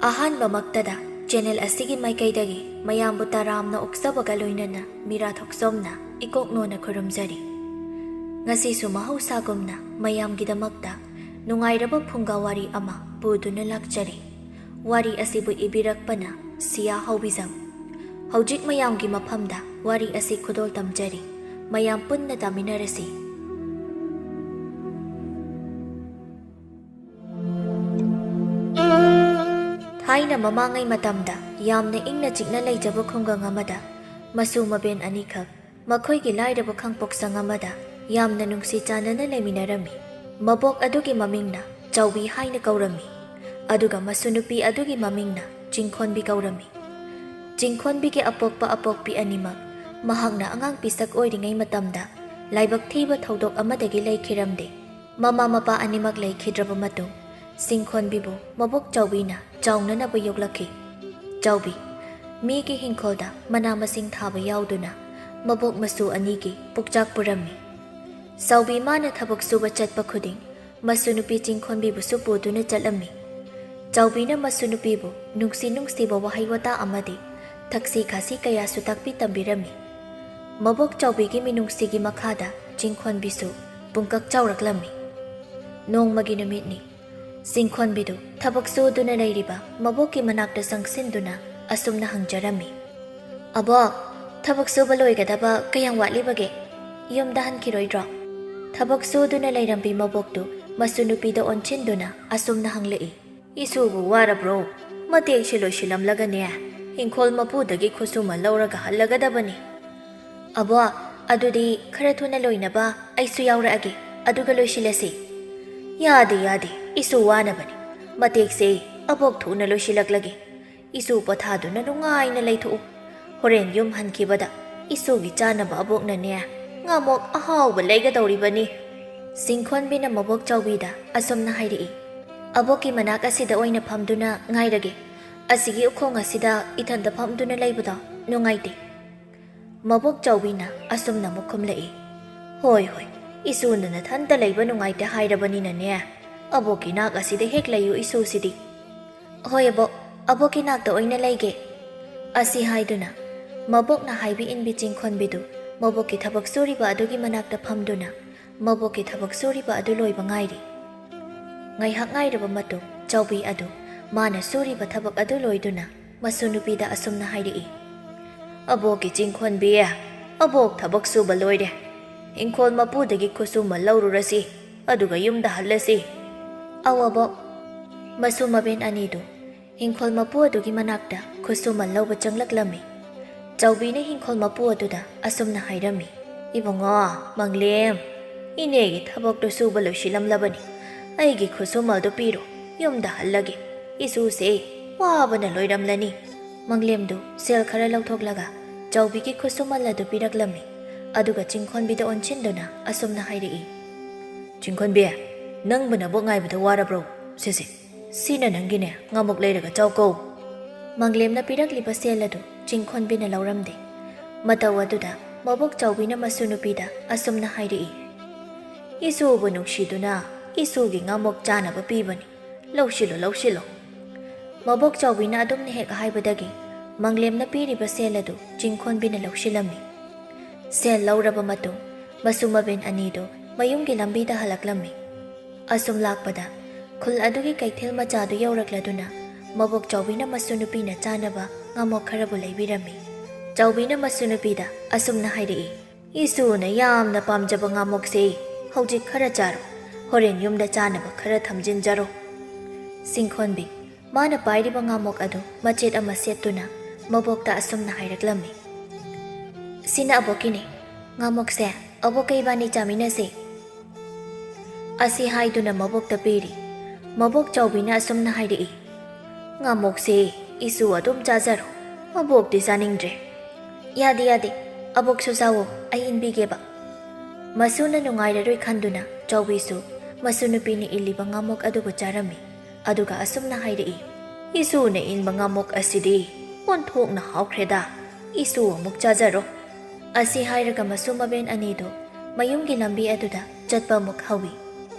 ꯑꯍꯥꯟꯕꯃꯛꯇꯗ channel ꯑꯁꯤꯒꯤ ꯃꯥꯏꯀꯩꯗꯒꯤ ꯃꯌꯥꯝꯕꯨ ꯇꯔꯥꯝꯅ ꯑꯣꯛꯆꯕꯒ ꯂꯣꯏꯅꯅ ꯃꯤꯔꯥ ꯊꯣꯛꯆꯣꯝꯅ ꯏꯀꯣꯛꯅꯣꯅ ꯈꯨꯔꯨꯝꯖꯔꯤ꯫ ꯉꯁꯤꯁꯨ ꯃꯍꯧꯁꯥꯒꯨꯝꯅ ꯃꯌꯥꯝꯒꯤꯗꯃꯛꯇ ꯅꯨꯡꯉꯥꯏꯔꯕ ꯐꯨꯡꯒꯥ ꯋꯥꯔꯤ ꯑꯃ ꯄꯨꯗꯨꯅ ꯂꯥꯛꯆꯔꯤ꯫ ꯋꯥꯔꯤ ꯑꯁꯤꯕꯨ ꯏꯕꯤꯔꯛꯄꯅ ꯁꯤꯌꯥ ꯍꯥꯎꯕꯤꯖꯝ꯫ ꯍꯧꯖꯤꯛ ꯃꯌꯥꯝꯒꯤ ꯃꯐꯝꯗ ꯋꯥꯔꯤ ꯑꯁꯤ ꯈꯨꯗꯣꯜ ꯇꯝꯖꯔꯤ꯫ ꯃꯌꯥꯝ ꯄꯨꯟꯅ ꯇꯥꯃꯤꯟꯅꯔꯁꯤ꯫ ꯊꯥꯏꯅ ꯃꯃꯥꯡꯉꯩ ꯃꯇꯝꯗ ꯌꯥꯝꯅ ꯏꯪꯅ ꯆꯤꯛꯅ ꯂꯩꯖꯕ ꯈꯨꯡꯒꯪ ꯑꯃꯗ ꯃꯁꯨ ꯃꯕꯦꯟ ꯑꯅꯤꯈꯛ ꯃꯈꯣꯏꯒꯤ ꯂꯥꯏꯔꯕ ꯈꯪꯄꯣꯛꯁꯪ ꯑꯃꯗ ꯌꯥꯝꯅ ꯅꯨꯡꯁꯤ ꯆꯥꯟꯅꯅ ꯂꯩꯃꯤꯟꯅꯔꯝꯃꯤ꯫ ꯃꯕꯣꯛ ꯑꯗꯨꯒꯤ ꯃꯃꯤꯡꯅ ꯆꯥꯎꯕꯤ ꯍꯥꯏꯅ ꯀꯧꯔꯝꯃꯤ, ꯑꯗꯨꯒ ꯃꯁꯨ ꯅꯨꯄꯤ ꯑꯗꯨꯒꯤ ꯃꯃꯤꯡꯅ ꯆꯤꯡꯈꯣꯟꯕꯤ ꯀꯧꯔꯝꯃꯤ꯫ ꯆꯤꯡꯈꯣꯟꯕꯤꯒꯤ ꯑꯄꯣꯛꯄ ꯑꯄꯣꯛꯄꯤ ꯑꯅꯤꯃꯛ ꯃꯍꯥꯛꯅ ꯑꯉꯥꯡ ꯄꯤꯁꯛ ꯑꯣꯏꯔꯤꯉꯩ ꯃꯇꯝꯗ ꯂꯥꯏꯕꯛ ꯊꯤꯕ ꯊꯧꯗꯣꯛ ꯑꯃꯗꯒꯤ ꯂꯩꯈꯤꯔꯝꯗꯦ꯫ ꯃꯃꯥ ꯃꯄꯥ ꯑꯅꯤꯃꯛ ꯂꯩꯈꯤꯗ꯭ꯔꯕ ꯃꯇꯨꯡ ꯆꯤꯡꯈꯣꯟꯕꯤꯕꯨ ꯃꯕꯣꯛ ꯆꯥꯎꯕꯤꯅ ꯆꯥꯎꯅꯅꯕ ꯌꯣꯛꯂꯛꯈꯤ꯫ ꯆꯥꯎꯕꯤ ꯃꯤꯒꯤ ꯍꯤꯡꯈꯣꯜꯗ ꯃꯅꯥ ꯃꯁꯤꯡ ꯊꯥꯕ ꯌꯥꯎꯗꯨꯅ ꯃꯕꯣꯛ ꯃꯁꯨ ꯑꯅꯤꯒꯤ ꯄꯨꯛꯆꯥꯛ ꯄꯨꯔꯝꯃꯤ꯫ ꯆꯥꯎꯕꯤ ꯃꯥꯅ ꯊꯕꯛ ꯁꯨꯕ ꯆꯠꯄ ꯈꯨꯗꯤꯡ ꯃꯁꯨ ꯅꯨꯄꯤ ꯆꯤꯡꯈꯣꯟꯕꯤꯕꯨꯁꯨ ꯄꯨꯗꯨꯅ ꯆꯠꯂꯝꯃꯤ꯫ ꯆꯥꯎꯕꯤꯅ ꯃꯁꯨ ꯅꯨꯄꯤꯕꯨ ꯅꯨꯡꯁꯤ ꯅꯨꯡꯁꯤꯕ ꯋꯥꯍꯩ ꯋꯥꯇꯥ ꯑꯃꯗꯤ ꯊꯛꯁꯤ ꯈꯥꯁꯤ ꯀꯌꯥꯁꯨ ꯇꯥꯛꯄꯤ ꯇꯝꯕꯤꯔꯝꯃꯤ꯫ ꯃꯕꯣꯛ ꯆꯥꯎꯕꯤꯒꯤ ꯃꯤꯅꯨꯡꯁꯤꯒꯤ ꯃꯈꯥꯗ ꯆꯤꯡꯈꯣꯟꯕꯤꯁꯨ ꯄꯨꯡꯀꯛ ꯆꯥꯎꯔꯛꯂꯝꯃꯤ꯫ ꯅꯣꯡꯃꯒꯤ ꯅꯨꯃꯤꯠꯅꯤ꯫ ꯆꯤꯡꯈꯣꯟꯕꯤꯗꯨ ꯊꯕꯛ ꯁꯨꯗꯨꯅ ꯂꯩꯔꯤꯕ ꯃꯕꯣꯛꯀꯤ ꯃꯅꯥꯛꯇ ꯆꯪꯁꯤꯟꯗꯨꯅ ꯑꯁꯨꯝꯅ ꯍꯪꯖꯔꯝꯃꯤ꯫ "ꯑꯕꯣꯛ, ꯊꯕꯛ ꯁꯨꯕ ꯂꯣꯏꯒꯗꯕ ꯀꯌꯥꯝ ꯋꯥꯠꯂꯤꯕꯒꯦ? ꯌꯨꯝꯗ ꯍꯟꯈꯤꯔꯣꯏꯗ꯭ꯔꯣ?" ꯊꯕꯛ ꯁꯨꯗꯨꯅ ꯂꯩꯔꯝꯕꯤ ꯃꯕꯣꯛꯇꯨ ꯃꯁꯨ ꯅꯨꯄꯤꯗ ꯑꯣꯟꯁꯤꯟꯗꯨꯅ ꯑꯁꯨꯝꯅ ꯍꯪꯂꯛꯏ꯫ "ꯏꯁꯨꯕꯨ ꯋꯥꯔꯕ꯭ꯔꯣ? ꯃꯇꯦꯛꯁꯤ ꯂꯣꯏꯁꯤꯜꯂꯝꯂꯒꯅꯦ ꯏꯪꯈꯣꯜ ꯃꯄꯨꯗꯒꯤ ꯈꯨꯠꯁꯨꯃꯟ ꯂꯧꯔꯒ ꯍꯜꯂꯒꯗꯕꯅꯤ." "ꯑꯕꯣꯛ, ꯑꯗꯨꯗꯤ ꯈꯔ ꯊꯨꯅ ꯂꯣꯏꯅꯕ ꯑꯩꯁꯨ ꯌꯥꯎꯔꯛꯑꯒꯦ, ꯑꯗꯨꯒ ꯂꯣꯏꯁꯤꯜꯂꯁꯤ." "ꯌꯥꯗꯦ ꯌꯥꯗꯦ, ꯏꯁꯨ ꯋꯥꯅꯕꯅꯤ. ꯃꯇꯦꯛꯁꯦ ꯑꯕꯣꯛ ꯊꯨꯅ ꯂꯣꯏꯁꯤꯜꯂꯛꯂꯒꯦ. ꯏꯁꯨ ꯄꯣꯊꯥꯗꯨꯅ ꯅꯨꯡꯉꯥꯏꯅ ꯂꯩꯊꯣꯛꯎ. ꯍꯣꯔꯦꯟ ꯌꯨꯝ ꯍꯟꯈꯤꯕꯗ ꯏꯁꯨꯒꯤ ꯆꯥꯅꯕ ꯑꯕꯣꯛꯅꯅꯦ ꯉꯥꯃꯣꯛ ꯑꯍꯥꯎꯕ ꯂꯩꯒꯗꯧꯔꯤꯕꯅꯤ." ꯆꯤꯡꯈꯣꯟꯕꯤꯅ ꯃꯕꯣꯛ ꯆꯥꯎꯕꯤꯗ ꯑꯁꯨꯝꯅ ꯍꯥꯏꯔꯛꯏ꯫ "ꯑꯕꯣꯛꯀꯤ ꯃꯅꯥꯛ ꯑꯁꯤꯗ ꯑꯣꯏꯅ ꯐꯝꯗꯨꯅ ꯉꯥꯏꯔꯒꯦ. ꯑꯁꯤꯒꯤ ꯎꯈꯣꯡ ꯑꯁꯤꯗ ꯏꯊꯟꯇ ꯐꯝꯗꯨꯅ ꯂꯩꯕꯗꯣ ꯅꯨꯡꯉꯥꯏꯇꯦ." ꯃꯕꯣꯛ ꯆꯥꯎꯕꯤꯅ ꯑꯁꯨꯝꯅ ꯑꯃꯨꯛ ꯈꯨꯝꯂꯛꯏ꯫ "ꯍꯣꯏ ꯍꯣꯏ, ꯏꯁꯨꯅ ꯅꯊꯟꯇ ꯂꯩꯕ ꯅꯨꯡꯉꯥꯏꯇꯦ ꯍꯥꯏꯔꯕꯅꯤꯅꯅꯦ ꯑꯕꯣꯛꯀꯤ ꯅꯥꯛ ꯑꯁꯤꯗ ꯍꯦꯛ ꯂꯩꯌꯨ ꯏꯁꯨꯁꯤꯗꯤ." "ꯍꯣꯏ ꯑꯕꯣꯛ, ꯑꯕꯣꯛꯀꯤ ꯅꯥꯛꯇ ꯑꯣꯏꯅ ꯂꯩꯒꯦ." ꯑꯁꯤ ꯍꯥꯏꯗꯨꯅ ꯃꯕꯣꯛꯅ ꯍꯥꯏꯕꯤ ꯏꯟꯕꯤ ꯆꯤꯡꯈꯣꯟꯕꯤꯗꯨ ꯃꯕꯣꯛꯀꯤ ꯊꯕꯛ ꯁꯨꯔꯤꯕ ꯑꯗꯨꯒꯤ ꯃꯅꯥꯛꯇ ꯐꯝꯗꯨꯅ ꯃꯕꯣꯛꯀꯤ ꯊꯕꯛ ꯁꯨꯔꯤꯕ ꯑꯗꯨ ꯂꯣꯏꯕ ꯉꯥꯏꯔꯤ꯫ ꯉꯥꯏꯍꯥꯛ ꯉꯥꯏꯔꯕ ꯃꯇꯨꯡ ꯆꯥꯎꯕꯤ ꯑꯗꯨ ꯃꯥꯅ ꯁꯨꯔꯤꯕ ꯊꯕꯛ ꯑꯗꯨ ꯂꯣꯏꯗꯨꯅ ꯃꯁꯨ ꯅꯨꯄꯤꯗ ꯑꯁꯨꯝꯅ ꯍꯥꯏꯔꯛꯏ꯫ "ꯑꯕꯣꯛꯀꯤ ꯆꯤꯡꯈꯣꯟꯕꯤ, ꯑꯕꯣꯛ ꯊꯕꯛ ꯁꯨꯕ ꯂꯣꯏꯔꯦ. ꯏꯪꯈꯣꯜ ꯃꯄꯨꯗꯒꯤ ꯈꯨꯠꯁꯨꯃꯟ ꯂꯧꯔꯨꯔꯁꯤ, ꯑꯗꯨꯒ ꯌꯨꯝꯗ ꯍꯜꯂꯁꯤ." "ꯑꯧ ꯑꯕꯣꯛ." ꯃꯁꯨ ꯃꯕꯦꯟ ꯑꯅꯤꯗꯨ ꯍꯤꯡꯈꯣꯜ ꯃꯄꯨ ꯑꯗꯨꯒꯤ ꯃꯅꯥꯛꯇ ꯈꯨꯠꯁꯨꯃꯟ ꯂꯧꯕ ꯆꯪꯂꯛꯂꯝꯃꯤ꯫ ꯆꯥꯎꯕꯤꯅ ꯍꯤꯡꯈꯣꯜ ꯃꯄꯨ ꯑꯗꯨꯗ ꯑꯁꯨꯝꯅ ꯍꯥꯏꯔꯝꯃꯤ꯫ "ꯏꯕꯨꯡꯉꯣ ꯃꯪꯂꯦꯝ, ꯏꯅꯦꯒꯤ ꯊꯕꯛꯇꯨ ꯁꯨꯕ ꯂꯣꯏꯁꯤꯜꯂꯝꯂꯕꯅꯤ. ꯑꯩꯒꯤ ꯈꯨꯠꯁꯨꯃꯜꯗꯨ ꯄꯤꯔꯣ, ꯌꯨꯝꯗ ꯍꯜꯂꯒꯦ. ꯏꯁꯨꯁꯦ ꯋꯥꯕꯅ ꯂꯣꯏꯔꯝꯂꯅꯤ." ꯃꯪꯂꯦꯝꯗꯨ ꯁꯦꯜ ꯈꯔ ꯂꯧꯊꯣꯛꯂꯒ ꯆꯥꯎꯕꯤꯒꯤ ꯈꯨꯠꯁꯨꯃꯜ ꯑꯗꯨ ꯄꯤꯔꯛꯂꯝꯃꯤ, ꯑꯗꯨꯒ ꯆꯤꯡꯈꯣꯟꯕꯤꯗ ꯑꯣꯟꯁꯤꯟꯗꯨꯅ ꯑꯁꯨꯝꯅ ꯍꯥꯏꯔꯛꯏ꯫ "ꯆꯤꯡꯈꯣꯟꯕꯤ, ꯅꯪꯕꯨ ꯅꯕꯣꯛ ꯉꯥꯏꯕꯗ ꯋꯥꯔꯕ꯭ꯔꯣ? ꯁꯤꯅ ꯅꯪꯒꯤꯅꯦ, ꯉꯥꯃꯨꯛ ꯂꯩꯔꯒ ꯆꯥꯎꯀꯣ." ꯃꯪꯂꯦꯝꯅ ꯄꯤꯔꯛꯂꯤꯕ ꯁꯦꯜ ꯑꯗꯨ ꯆꯤꯡꯈꯣꯟꯕꯤꯅ ꯂꯧꯔꯝꯗꯦ꯫ ꯃꯇꯧ ꯑꯗꯨꯗ ꯃꯕꯣꯛ ꯆꯥꯎꯕꯤꯅ ꯃꯁꯨ ꯅꯨꯄꯤꯗ ꯑꯁꯨꯝꯅ ꯍꯥꯏꯔꯛꯏ꯫ "ꯏꯁꯨꯕꯨ ꯅꯨꯡꯁꯤꯗꯨꯅ ꯏꯁꯨꯒꯤ ꯉꯥꯃꯨꯛ ꯆꯥꯅꯕ ꯄꯤꯕꯅꯤ. ꯂꯧꯁꯤꯜꯂꯣ ꯂꯧꯁꯤꯜꯂꯣ." ꯃꯕꯣꯛ ꯆꯥꯎꯕꯤꯅ ꯑꯗꯨꯝꯅ ꯍꯦꯛ ꯍꯥꯏꯕꯗꯒꯤ ꯃꯪꯂꯦꯝꯅ ꯄꯤꯔꯤꯕ ꯁꯦꯜ ꯑꯗꯨ ꯆꯤꯡꯈꯣꯟꯕꯤꯅ ꯂꯧꯁꯤꯜꯂꯝꯃꯤ꯫ ꯁꯦꯜ ꯂꯧꯔꯕ ꯃꯇꯨꯡ ꯃꯁꯨ ꯃꯕꯦꯟ ꯑꯅꯤꯗꯨ ꯃꯌꯨꯝꯒꯤ ꯂꯝꯕꯤꯗ ꯍꯜꯂꯛꯂꯝꯃꯤ꯫ ꯑꯁꯨꯝ ꯂꯥꯛꯄꯗ ꯈꯨꯜ ꯑꯗꯨꯒꯤ ꯀꯩꯊꯦꯜ ꯃꯆꯥꯗꯨ ꯌꯧꯔꯛꯂꯗꯨꯅ ꯃꯕꯣꯛ ꯆꯥꯎꯕꯤꯅ ꯃꯁꯨ ꯅꯨꯄꯤꯅ ꯆꯥꯅꯕ ꯉꯥꯃꯣꯛ ꯈꯔꯕꯨ ꯂꯩꯕꯤꯔꯝꯃꯤ꯫ ꯆꯥꯎꯕꯤꯅ ꯃꯁꯨ ꯅꯨꯄꯤꯗ ꯑꯁꯨꯝꯅ ꯍꯥꯏꯔꯛꯏ꯫ "ꯏꯁꯨꯅ ꯌꯥꯝꯅ ꯄꯥꯝꯖꯕ ꯉꯥꯃꯣꯛꯁꯦ ꯍꯧꯖꯤꯛ ꯈꯔ ꯆꯥꯔꯣ, ꯍꯣꯔꯦꯟ ꯌꯨꯝꯗ ꯆꯥꯅꯕ ꯈꯔ ꯊꯝꯖꯤꯟꯖꯔꯣ." ꯆꯤꯡꯈꯣꯟꯕꯤ ꯃꯥꯅ ꯄꯥꯏꯔꯤꯕ ꯉꯥꯃꯣꯛ ꯑꯗꯨ ꯃꯆꯦꯠ ꯑꯃ ꯁꯦꯠꯇꯨꯅ ꯃꯕꯣꯛꯇ ꯑꯁꯨꯝꯅ ꯍꯥꯏꯔꯛꯂꯝꯃꯤ꯫ "ꯁꯤꯅ ꯑꯕꯣꯛꯀꯤꯅꯤ. ꯉꯥꯃꯣꯛꯁꯦ ꯑꯕꯣꯛꯀ ꯏꯕꯥꯅꯤ ꯆꯥꯃꯤꯟꯅꯁꯦ." ꯑꯁꯤ ꯍꯥꯏꯗꯨꯅ ꯃꯕꯣꯛꯇ ꯄꯤꯔꯤ꯫ ꯃꯕꯣꯛ ꯆꯥꯎꯕꯤꯅ ꯑꯁꯨꯝꯅ ꯍꯥꯏꯔꯛꯏ꯫ "ꯉꯥꯃꯣꯛꯁꯦ ꯏꯁꯨ ꯑꯗꯨꯝ ꯆꯥꯖꯔꯣ, ꯑꯕꯣꯛꯇꯤ ꯆꯥꯅꯤꯡꯗ꯭ꯔꯦ." "ꯌꯥꯗꯦ ꯌꯥꯗꯦ, ꯑꯕꯣꯛꯁꯨ ꯆꯥꯋꯣ, ꯑꯩ ꯏꯟꯕꯤꯒꯦꯕ." ꯃꯁꯨꯅ ꯅꯨꯡꯉꯥꯏꯔꯔꯣꯏ ꯈꯟꯗꯨꯅ ꯆꯥꯎꯕꯤꯁꯨ ꯃꯁꯨ ꯅꯨꯄꯤꯅ ꯏꯜꯂꯤꯕ ꯉꯥꯃꯣꯛ ꯑꯗꯨꯕꯨ ꯆꯥꯔꯝꯃꯤ, ꯑꯗꯨꯒ ꯑꯁꯨꯝꯅ ꯍꯥꯏꯔꯛꯏ꯫ "ꯏꯁꯨꯅ ꯏꯟꯕ ꯉꯥꯃꯣꯛ ꯑꯁꯤꯗꯤ ꯑꯣꯟꯊꯣꯛꯅ ꯍꯥꯎꯈ꯭ꯔꯦꯗ, ꯏꯁꯨ ꯑꯃꯨꯛ ꯆꯥꯖꯔꯣ." ꯑꯁꯤ ꯍꯥꯏꯔꯒ ꯃꯁꯨ ꯃꯕꯦꯟ ꯑꯅꯤꯗꯨ ꯃꯌꯨꯝꯒꯤ ꯂꯝꯕꯤ ꯑꯗꯨꯗ ꯆꯠꯄ ꯑꯃꯨꯛ ꯍꯧꯏ꯫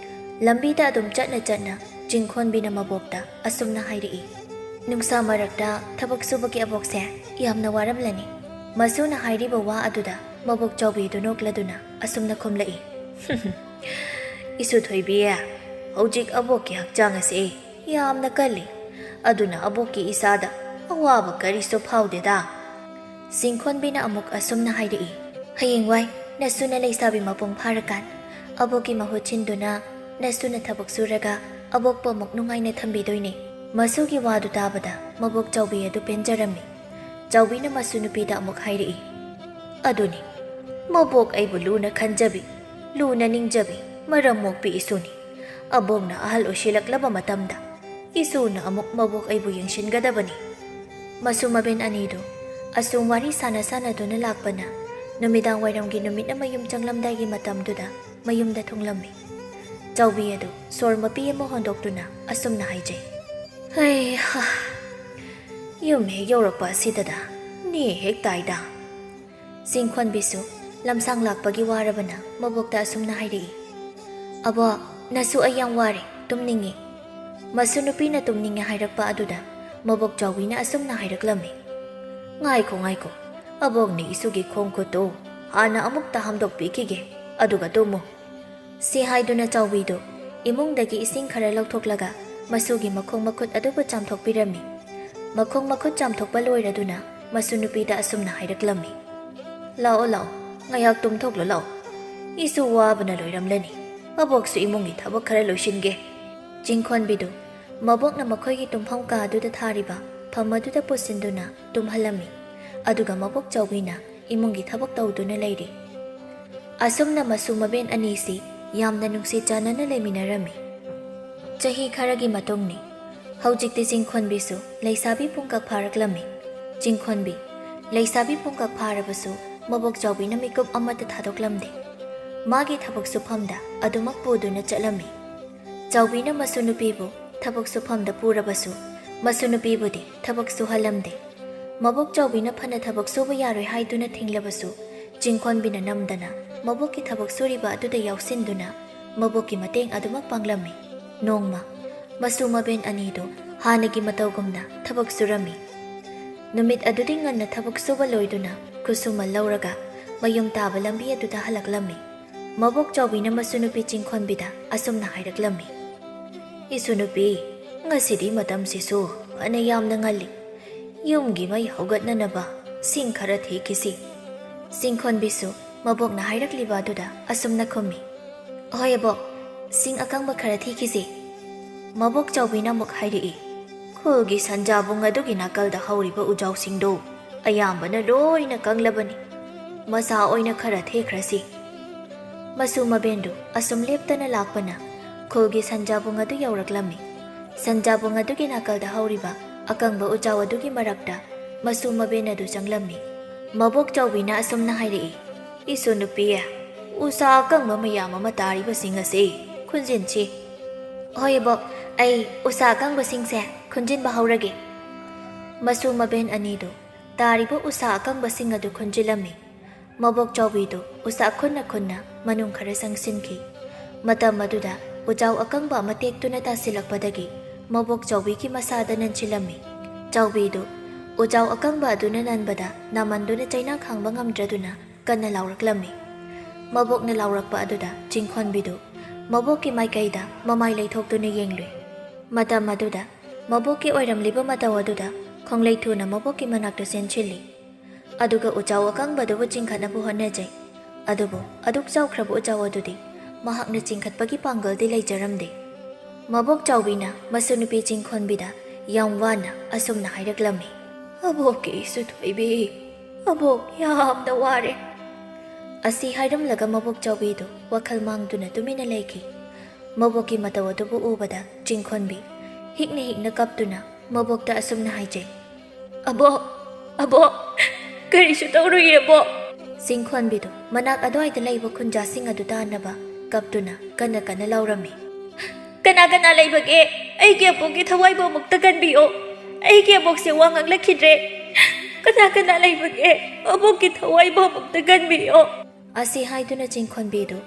ꯂꯝꯕꯤꯗ ꯑꯗꯨꯝ ꯆꯠꯅ ꯆꯠꯅ ꯆꯤꯡꯈꯣꯟꯕꯤꯅ ꯃꯕꯣꯛꯇ ꯑꯁꯨꯝꯅ ꯍꯥꯏꯔꯛꯏ꯫ ꯅꯨꯡꯁꯥ ꯃꯔꯛꯇ ꯊꯕꯛ ꯁꯨꯕꯒꯤ ꯑꯕꯣꯛꯁꯦ ꯌꯥꯝꯅ ꯋꯥꯔꯝꯂꯅꯤ꯫ ꯃꯁꯨꯅ ꯍꯥꯏꯔꯤꯕ ꯋꯥ ꯑꯗꯨꯗ ꯃꯕꯣꯛ ꯆꯥꯎꯕꯤꯗꯨ ꯅꯣꯛꯂꯗꯨꯅ ꯑꯁꯨꯝꯅ ꯈꯨꯝꯂꯛꯏ꯫ ꯏꯁꯨꯊꯣꯏꯕꯤ, ꯍꯧꯖꯤꯛ ꯑꯕꯣꯛꯀꯤ ꯍꯛꯆꯥꯡ ꯑꯁꯤ ꯌꯥꯝꯅ ꯀꯜꯂꯤ, ꯑꯗꯨꯅ ꯑꯕꯣꯛꯀꯤ ꯏꯁꯥꯗ ꯑꯋꯥꯕ ꯀꯔꯤꯁꯨ ꯐꯥꯎꯗꯦꯗ꯫ ꯆꯤꯡꯈꯣꯟꯕꯤꯅ ꯑꯃꯨꯛ ꯑꯁꯨꯝꯅ ꯍꯥꯏꯔꯛꯏ꯫ ꯍꯌꯦꯡꯋꯥꯏ ꯅꯁꯨꯅ ꯂꯩꯁꯥꯕꯤ ꯃꯄꯨꯡ ꯐꯥꯔꯀꯥꯟ ꯑꯕꯣꯛꯀꯤ ꯃꯍꯨꯠ ꯁꯤꯟꯗꯨꯅ ꯅꯁꯨꯅ ꯊꯕꯛ ꯁꯨꯔꯒ ꯑꯕꯣꯛꯄꯨ ꯑꯃꯨꯛ ꯅꯨꯡꯉꯥꯏꯅ ꯊꯝꯕꯤꯗꯣꯏꯅꯤ꯫ ꯃꯁꯨꯒꯤ ꯋꯥꯗꯨ ꯇꯥꯕꯗ ꯃꯕꯣꯛ ꯆꯥꯎꯕꯤ ꯑꯗꯨ ꯄꯦꯟꯖꯔꯝꯃꯤ꯫ ꯆꯥꯎꯕꯤꯅ ꯃꯁꯨ ꯅꯨꯄꯤꯗ ꯑꯃꯨꯛ ꯍꯥꯏꯔꯛꯏ꯫ ꯑꯗꯨꯅꯤ, ꯃꯕꯣꯛ ꯑꯩꯕꯨ ꯂꯨꯅ ꯈꯟꯖꯕꯤ, ꯂꯨꯅ ꯅꯤꯡꯖꯕꯤ ꯃꯔꯝ ꯃꯣꯛꯄꯤ ꯏꯁꯨꯅꯤ꯫ ꯑꯕꯣꯛꯅ ꯑꯍꯜ ꯑꯣꯏꯁꯤꯜꯂꯛꯂꯕ ꯃꯇꯝꯗ ꯏꯁꯨꯅ ꯑꯃꯨꯛ ꯃꯕꯣꯛ ꯑꯩꯕꯨ ꯌꯦꯡꯁꯤꯟꯒꯗꯕꯅꯤ꯫ ꯃꯁꯨ ꯃꯕꯦꯟ ꯑꯅꯤꯗꯨ ꯑꯁꯨꯝ ꯋꯥꯔꯤ ꯁꯥꯟꯅꯗꯨꯅ ꯂꯥꯛꯄꯅ ꯅꯨꯃꯤꯗꯥꯡ ꯋꯥꯏꯔꯝꯒꯤ ꯅꯨꯃꯤꯠꯅ ꯃꯌꯨꯝ ꯆꯪꯂꯝꯗꯥꯏꯒꯤ ꯃꯇꯝꯗꯨꯗ ꯃꯌꯨꯝꯗ ꯊꯨꯡꯂꯝꯃꯤ꯫ ꯆꯥꯎꯕꯤ ꯑꯗꯨ ꯁꯣꯔ ꯃꯄꯤ ꯑꯃ ꯍꯣꯟꯗꯣꯛꯇꯨꯅ ꯑꯁꯨꯝꯅ ꯍꯥꯏꯖꯩ꯫ ꯍꯩꯍꯥ, ꯌꯨꯝ ꯍꯦꯛ ꯌꯧꯔꯛꯄ ꯑꯁꯤꯗꯗ ꯅꯦ ꯍꯦꯛ ꯇꯥꯏꯗ꯫ ꯆꯤꯡꯈꯣꯟꯕꯤꯁꯨ ꯂꯝꯁꯥꯡ ꯂꯥꯛꯄꯒꯤ ꯋꯥꯔꯕꯅ ꯃꯕꯣꯛꯇ ꯑꯁꯨꯝꯅ ꯍꯥꯏꯔꯛꯏ꯫ ꯑꯕꯣꯛ, ꯅꯁꯨ ꯑꯩ ꯌꯥꯝ ꯋꯥꯔꯦ, ꯇꯨꯝꯅꯤꯡꯉꯤ꯫ ꯃꯁꯨ ꯅꯨꯄꯤꯅ ꯇꯨꯝꯅꯤꯡꯉꯦ ꯍꯥꯏꯔꯛꯄ ꯑꯗꯨꯗ ꯃꯕꯣꯛ ꯆꯥꯎꯕꯤꯅ ꯑꯁꯨꯝꯅ ꯍꯥꯏꯔꯛꯂꯝꯃꯤ꯫ ꯉꯥꯏꯈꯣ, ꯑꯕꯣꯛꯅ ꯏꯁꯨꯒꯤ ꯈꯣꯡ ꯈꯨꯠꯇꯨ ꯍꯥꯟꯅ ꯑꯃꯨꯛꯇ ꯍꯥꯝꯗꯣꯛꯄꯤꯈꯤꯒꯦ, ꯑꯗꯨꯒ ꯇꯨꯝꯃꯨ꯫ ꯁꯤ ꯍꯥꯏꯗꯨꯅ ꯆꯥꯎꯕꯤꯗꯨ ꯏꯃꯨꯡꯗꯒꯤ ꯏꯁꯤꯡ ꯈꯔ ꯂꯧꯊꯣꯛꯂꯒ ꯃꯁꯨꯒꯤ ꯃꯈꯣꯡ ꯃꯈꯨꯠ ꯑꯗꯨꯕꯨ ꯆꯥꯝꯊꯣꯛꯄꯤꯔꯝꯃꯤ꯫ ꯃꯈꯣꯡ ꯃꯈꯨꯠ ꯆꯥꯝꯊꯣꯛꯄ ꯂꯣꯏꯔꯗꯨꯅ ꯃꯁꯨ ꯅꯨꯄꯤꯗ ꯑꯁꯨꯝꯅ ꯍꯥꯏꯔꯛꯂꯝꯃꯤ꯫ ꯂꯥꯛꯑꯣ, ꯉꯥꯏꯍꯥꯛ ꯇꯨꯝꯊꯣꯛꯂꯣ ꯂꯥꯛꯑꯣ, ꯏꯁꯨ ꯋꯥꯕꯅ ꯂꯣꯏꯔꯝꯂꯅꯤ꯫ ꯑꯕꯣꯛꯁꯨ ꯏꯃꯨꯡꯒꯤ ꯊꯕꯛ ꯈꯔ ꯂꯣꯏꯁꯤꯟꯒꯦ꯫ ꯆꯤꯡꯈꯣꯟꯕꯤꯗꯨ ꯃꯕꯣꯛꯅ ꯃꯈꯣꯏꯒꯤ ꯇꯨꯝꯐꯝ ꯀꯥ ꯑꯗꯨꯗ ꯊꯥꯔꯤꯕ ꯐꯝ ꯑꯗꯨꯗ ꯄꯨꯁꯤꯟꯗꯨꯅ ꯇꯨꯝꯍꯜꯂꯝꯃꯤ꯫ ꯑꯗꯨꯒ ꯃꯕꯣꯛ ꯆꯥꯎꯕꯤꯅ ꯏꯃꯨꯡꯒꯤ ꯊꯕꯛ ꯇꯧꯗꯨꯅ ꯂꯩꯔꯤ꯫ ꯑꯁꯨꯝꯅ ꯃꯁꯨ ꯃꯕꯦꯟ ꯑꯅꯤꯁꯤ ꯌꯥꯝꯅ ꯅꯨꯡꯁꯤ ꯆꯥꯟꯅꯅ ꯂꯩꯃꯤꯟꯅꯔꯝꯃꯤ꯫ ꯆꯍꯤ ꯈꯔꯒꯤ ꯃꯇꯨꯡꯅꯤ꯫ ꯍꯧꯖꯤꯛꯇꯤ ꯆꯤꯡꯈꯣꯟꯕꯤꯁꯨ ꯂꯩꯁꯥꯕꯤ ꯄꯨꯡꯀꯛ ꯐꯥꯔꯛꯂꯝꯃꯤ꯫ ꯆꯤꯡꯈꯣꯟꯕꯤ ꯂꯩꯁꯥꯕꯤ ꯄꯨꯡꯀꯛ ꯐꯥꯔꯕꯁꯨ ꯃꯕꯣꯛ ꯆꯥꯎꯕꯤꯅ ꯃꯤꯀꯨꯞ ꯑꯃꯠꯇ ꯊꯥꯗꯣꯛꯂꯝꯗꯦ꯫ ꯃꯥꯒꯤ ꯊꯕꯛ ꯁꯨꯐꯝꯗ ꯑꯗꯨꯃꯛ ꯄꯨꯗꯨꯅ ꯆꯠꯂꯝꯃꯤ꯫ ꯆꯥꯎꯕꯤꯅ ꯃꯁꯨ ꯅꯨꯄꯤꯕꯨ ꯊꯕꯛ ꯁꯨꯐꯝꯗ ꯄꯨꯔꯕꯁꯨ ꯃꯁꯨ ꯅꯨꯄꯤꯕꯨꯗꯤ ꯊꯕꯛ ꯁꯨꯍꯜꯂꯝꯗꯦ꯫ ꯃꯕꯣꯛ ꯆꯥꯎꯕꯤꯅ ꯐꯅ ꯊꯕꯛ ꯁꯨꯕ ꯌꯥꯔꯣꯏ ꯍꯥꯏꯗꯨꯅ ꯊꯤꯡꯂꯕꯁꯨ ꯆꯤꯡꯈꯣꯟꯕꯤꯅ ꯅꯝꯗꯅ ꯃꯕꯣꯛꯀꯤ ꯊꯕꯛ ꯁꯨꯔꯤꯕ ꯑꯗꯨꯗ ꯌꯥꯎꯁꯤꯟꯗꯨꯅ ꯃꯕꯣꯛꯀꯤ ꯃꯇꯦꯡ ꯑꯗꯨꯃꯛ ꯄꯥꯡꯂꯝꯃꯤ꯫ ꯅꯣꯡꯃ ꯃꯁꯨ ꯃꯕꯦꯟ ꯑꯅꯤꯗꯨ ꯍꯥꯟꯅꯒꯤ ꯃꯇꯧꯒꯨꯝꯅ ꯊꯕꯛ ꯁꯨꯔꯝꯃꯤ꯫ ꯅꯨꯃꯤꯠ ꯑꯗꯨꯗꯤ ꯉꯟꯅ ꯊꯕꯛ ꯁꯨꯕ ꯂꯣꯏꯗꯨꯅ ꯈꯨꯠꯁꯨꯃꯟ ꯂꯧꯔꯒ ꯃꯌꯨꯝ ꯇꯥꯕ ꯂꯝꯕꯤ ꯑꯗꯨꯗ ꯍꯜꯂꯛꯂꯝꯃꯤ꯫ ꯃꯕꯣꯛ ꯆꯥꯎꯕꯤꯅ ꯃꯁꯨ ꯅꯨꯄꯤ ꯆꯤꯡꯈꯣꯟꯕꯤꯗ ꯑꯁꯨꯝꯅ ꯍꯥꯏꯔꯛꯂꯝꯃꯤ꯫ ꯏꯁꯨ ꯅꯨꯄꯤ, ꯉꯁꯤꯗꯤ ꯃꯇꯝꯁꯤꯁꯨ ꯐꯅ ꯌꯥꯝꯅ ꯉꯜꯂꯤ꯫ ꯌꯨꯝꯒꯤ ꯃꯩ ꯍꯧꯒꯠꯅꯅꯕ ꯁꯤꯡ ꯈꯔ ꯊꯤꯈꯤꯁꯤ꯫ ꯆꯤꯡꯈꯣꯟꯕꯤꯁꯨ ꯃꯕꯣꯛꯅ ꯍꯥꯏꯔꯛꯂꯤꯕ ꯑꯗꯨꯗ ꯑꯁꯨꯝꯅ ꯈꯨꯝꯃꯤ꯫ ꯍꯣꯏ ꯑꯕꯣꯛ, ꯁꯤꯡ ꯑꯀꯪꯕ ꯈꯔ ꯊꯤꯈꯤꯁꯤ꯫ ꯃꯕꯣꯛ ꯆꯥꯎꯕꯤꯅ ꯑꯃꯨꯛ ꯍꯥꯏꯔꯛꯏ꯫ ꯈꯨꯜꯒꯤ ꯁꯟꯖꯥꯕꯨꯡ ꯑꯗꯨꯒꯤ ꯅꯥꯀꯜꯗ ꯍꯧꯔꯤꯕ ꯎꯖꯥꯎꯁꯤꯡꯗꯨ ꯑꯌꯥꯝꯕꯅ ꯂꯣꯏꯅ ꯀꯪꯂꯕꯅꯤ꯫ ꯃꯁꯥ ꯑꯣꯏꯅ ꯈꯔ ꯊꯦꯈ꯭ꯔꯁꯤ꯫ ꯃꯁꯨ ꯃꯕꯦꯟꯗꯨ ꯑꯁꯨꯝ ꯂꯦꯞꯇꯅ ꯂꯥꯛꯄꯅ ꯈꯨꯜꯒꯤ ꯁꯟꯖꯥꯕꯨꯡ ꯑꯗꯨ ꯌꯧꯔꯛꯂꯝꯃꯤ꯫ ꯁꯟꯖꯥꯕꯨꯡ ꯑꯗꯨꯒꯤ ꯅꯥꯀꯜꯗ ꯍꯧꯔꯤꯕ ꯑꯀꯪꯕ ꯎꯖꯥꯎ ꯑꯗꯨꯒꯤ ꯃꯔꯛꯇ ꯃꯁꯨ ꯃꯕꯦꯟ ꯑꯗꯨ ꯆꯪꯂꯝꯃꯤ꯫ ꯃꯕꯣꯛ ꯆꯥꯎꯕꯤꯅ ꯑꯁꯨꯝꯅ ꯍꯥꯏꯔꯛꯏ꯫ ꯏꯁꯨ ꯅꯨꯄꯤ, ꯎꯁꯥ ꯑꯀꯪꯕ ꯃꯌꯥꯝ ꯑꯃ ꯇꯥꯔꯤꯕꯁꯤꯡ ꯑꯁꯤ ꯈꯨꯟꯖꯤꯟꯁꯤ꯫ ꯍꯣꯏ ꯑꯕꯣꯛ, ꯑꯩ ꯎꯁꯥ ꯑꯀꯪꯕꯁꯤꯡꯁꯦ ꯈꯨꯟꯖꯤꯟꯕ ꯍꯧꯔꯒꯦ꯫ ꯃꯁꯨ ꯃꯕꯦꯟ ꯑꯅꯤꯗꯨ ꯇꯥꯔꯤꯕ ꯎꯁꯥ ꯑꯀꯪꯕꯁꯤꯡ ꯑꯗꯨ ꯈꯨꯟꯖꯤꯜꯂꯝꯃꯤ꯫ ꯃꯕꯣꯛ ꯆꯥꯎꯕꯤꯗꯨ ꯎꯁꯥ ꯈꯨꯟꯅ ꯃꯅꯨꯡ ꯈꯔ ꯆꯪꯁꯤꯟꯈꯤ꯫ ꯃꯇꯝ ꯑꯗꯨꯗ ꯎꯖꯥꯎ ꯑꯀꯪꯕ ꯑꯃ ꯇꯦꯛꯇꯨꯅ ꯇꯥꯁꯤꯜꯂꯛꯄꯗꯒꯤ ꯃꯕꯣꯛ ꯆꯥꯎꯕꯤꯒꯤ ꯃꯁꯥꯗ ꯅꯟꯁꯤꯜꯂꯝꯃꯤ꯫ ꯆꯥꯎꯕꯤꯗꯨ ꯎꯖꯥꯎ ꯑꯀꯪꯕ ꯑꯗꯨꯅ ꯅꯟꯕꯗ ꯅꯥꯃꯟꯗꯨꯅ ꯆꯩꯅꯥ ꯈꯥꯡꯕ ꯉꯝꯗ꯭ꯔꯗꯨꯅ ꯀꯟꯅ ꯂꯥꯎꯔꯛꯂꯝꯃꯤ꯫ ꯃꯕꯣꯛꯅ ꯂꯥꯎꯔꯛꯄ ꯑꯗꯨꯗ ꯆꯤꯡꯈꯣꯟꯕꯤꯗꯨ ꯃꯕꯣꯛꯀꯤ ꯃꯥꯏꯀꯩꯗ ꯃꯃꯥꯏ ꯂꯩꯊꯣꯛꯇꯨꯅ ꯌꯦꯡꯂꯨꯏ꯫ ꯃꯇꯝ ꯑꯗꯨꯗ ꯃꯕꯣꯛꯀꯤ ꯑꯣꯏꯔꯝꯂꯤꯕ ꯃꯇꯧ ꯑꯗꯨꯗ ꯈꯣꯡꯂꯩ ꯊꯨꯅ ꯃꯕꯣꯛꯀꯤ ꯃꯅꯥꯛꯇ ꯆꯦꯟꯁꯤꯜꯂꯤ꯫ ꯑꯗꯨꯒ ꯎꯖꯥꯎ ꯑꯀꯪꯕꯗꯨꯕꯨ ꯆꯤꯡꯈꯠꯅꯕ ꯍꯣꯠꯅꯖꯩ꯫ ꯑꯗꯨꯕꯨ ꯑꯗꯨꯛ ꯆꯥꯎꯈ꯭ꯔꯕ ꯎꯖꯥꯎ ꯑꯗꯨꯗꯤ ꯃꯍꯥꯛꯅ ꯆꯤꯡꯈꯠꯄꯒꯤ ꯄꯥꯡꯒꯜꯗꯤ ꯂꯩꯖꯔꯝꯗꯦ꯫ ꯃꯕꯣꯛ ꯆꯥꯎꯕꯤꯅ ꯃꯁꯨ ꯅꯨꯄꯤ ꯆꯤꯡꯈꯣꯟꯕꯤꯗ ꯌꯥꯝ ꯋꯥꯅ ꯑꯁꯨꯝꯅ ꯍꯥꯏꯔꯛꯂꯝꯃꯤ꯫ ꯑꯕꯣꯛꯀꯤ ꯏꯁꯨ ꯊꯣꯏꯕꯤ, ꯑꯕꯣꯛ ꯌꯥꯝꯅ ꯋꯥꯔꯦ꯫ ꯑꯁꯤ ꯍꯥꯏꯔꯝꯂꯒ ꯃꯕꯣꯛ ꯆꯥꯎꯕꯤꯗꯨ ꯋꯥꯈꯜ ꯃꯥꯡꯗꯨꯅ ꯇꯨꯃꯤꯟꯅ ꯂꯩꯈꯤ꯫ ꯃꯕꯣꯛꯀꯤ ꯃꯇꯧ ꯑꯗꯨꯕꯨ ꯎꯕꯗ ꯆꯤꯡꯈꯣꯟꯕꯤ ꯍꯤꯛꯅ ꯀꯞꯇꯨꯅ ꯃꯕꯣꯛꯇ ꯑꯁꯨꯝꯅ ꯍꯥꯏꯖꯩ꯫ ꯑꯕꯣꯛ, ꯀꯔꯤꯁꯨ ꯇꯧꯔꯣꯏꯌꯦ ꯑꯕꯣꯛ꯫ ꯆꯤꯡꯈꯣꯟꯕꯤꯗꯨ ꯃꯅꯥꯛ ꯑꯗꯨꯋꯥꯏꯗ ꯂꯩꯕ ꯈꯨꯟꯖꯥꯁꯤꯡ ꯑꯗꯨ ꯇꯥꯅꯕ ꯀꯞꯇꯨꯅ ꯀꯟꯅ ꯂꯥꯎꯔꯝꯃꯤ꯫ ꯀꯅꯥ ꯂꯩꯕꯒꯦ? ꯑꯩꯒꯤ ꯑꯕꯣꯛꯀꯤ ꯊꯋꯥꯏꯕꯨ ꯑꯃꯨꯛꯇ ꯀꯟꯕꯤꯌꯣ꯫ ꯑꯩꯒꯤ ꯑꯕꯣꯛꯁꯦ ꯋꯥ ꯉꯥꯡꯂꯛꯈꯤꯗ꯭ꯔꯦ꯫ ꯀꯅꯥ ꯂꯩꯕꯒꯦ? ꯑꯕꯣꯛꯀꯤ ꯊꯋꯥꯏꯕꯨ ꯑꯃꯨꯛꯇ ꯀꯟꯕꯤꯌꯣ꯫ ꯑꯁꯤ ꯍꯥꯏꯗꯨꯅ ꯆꯤꯡꯈꯣꯟꯕꯤꯗꯨ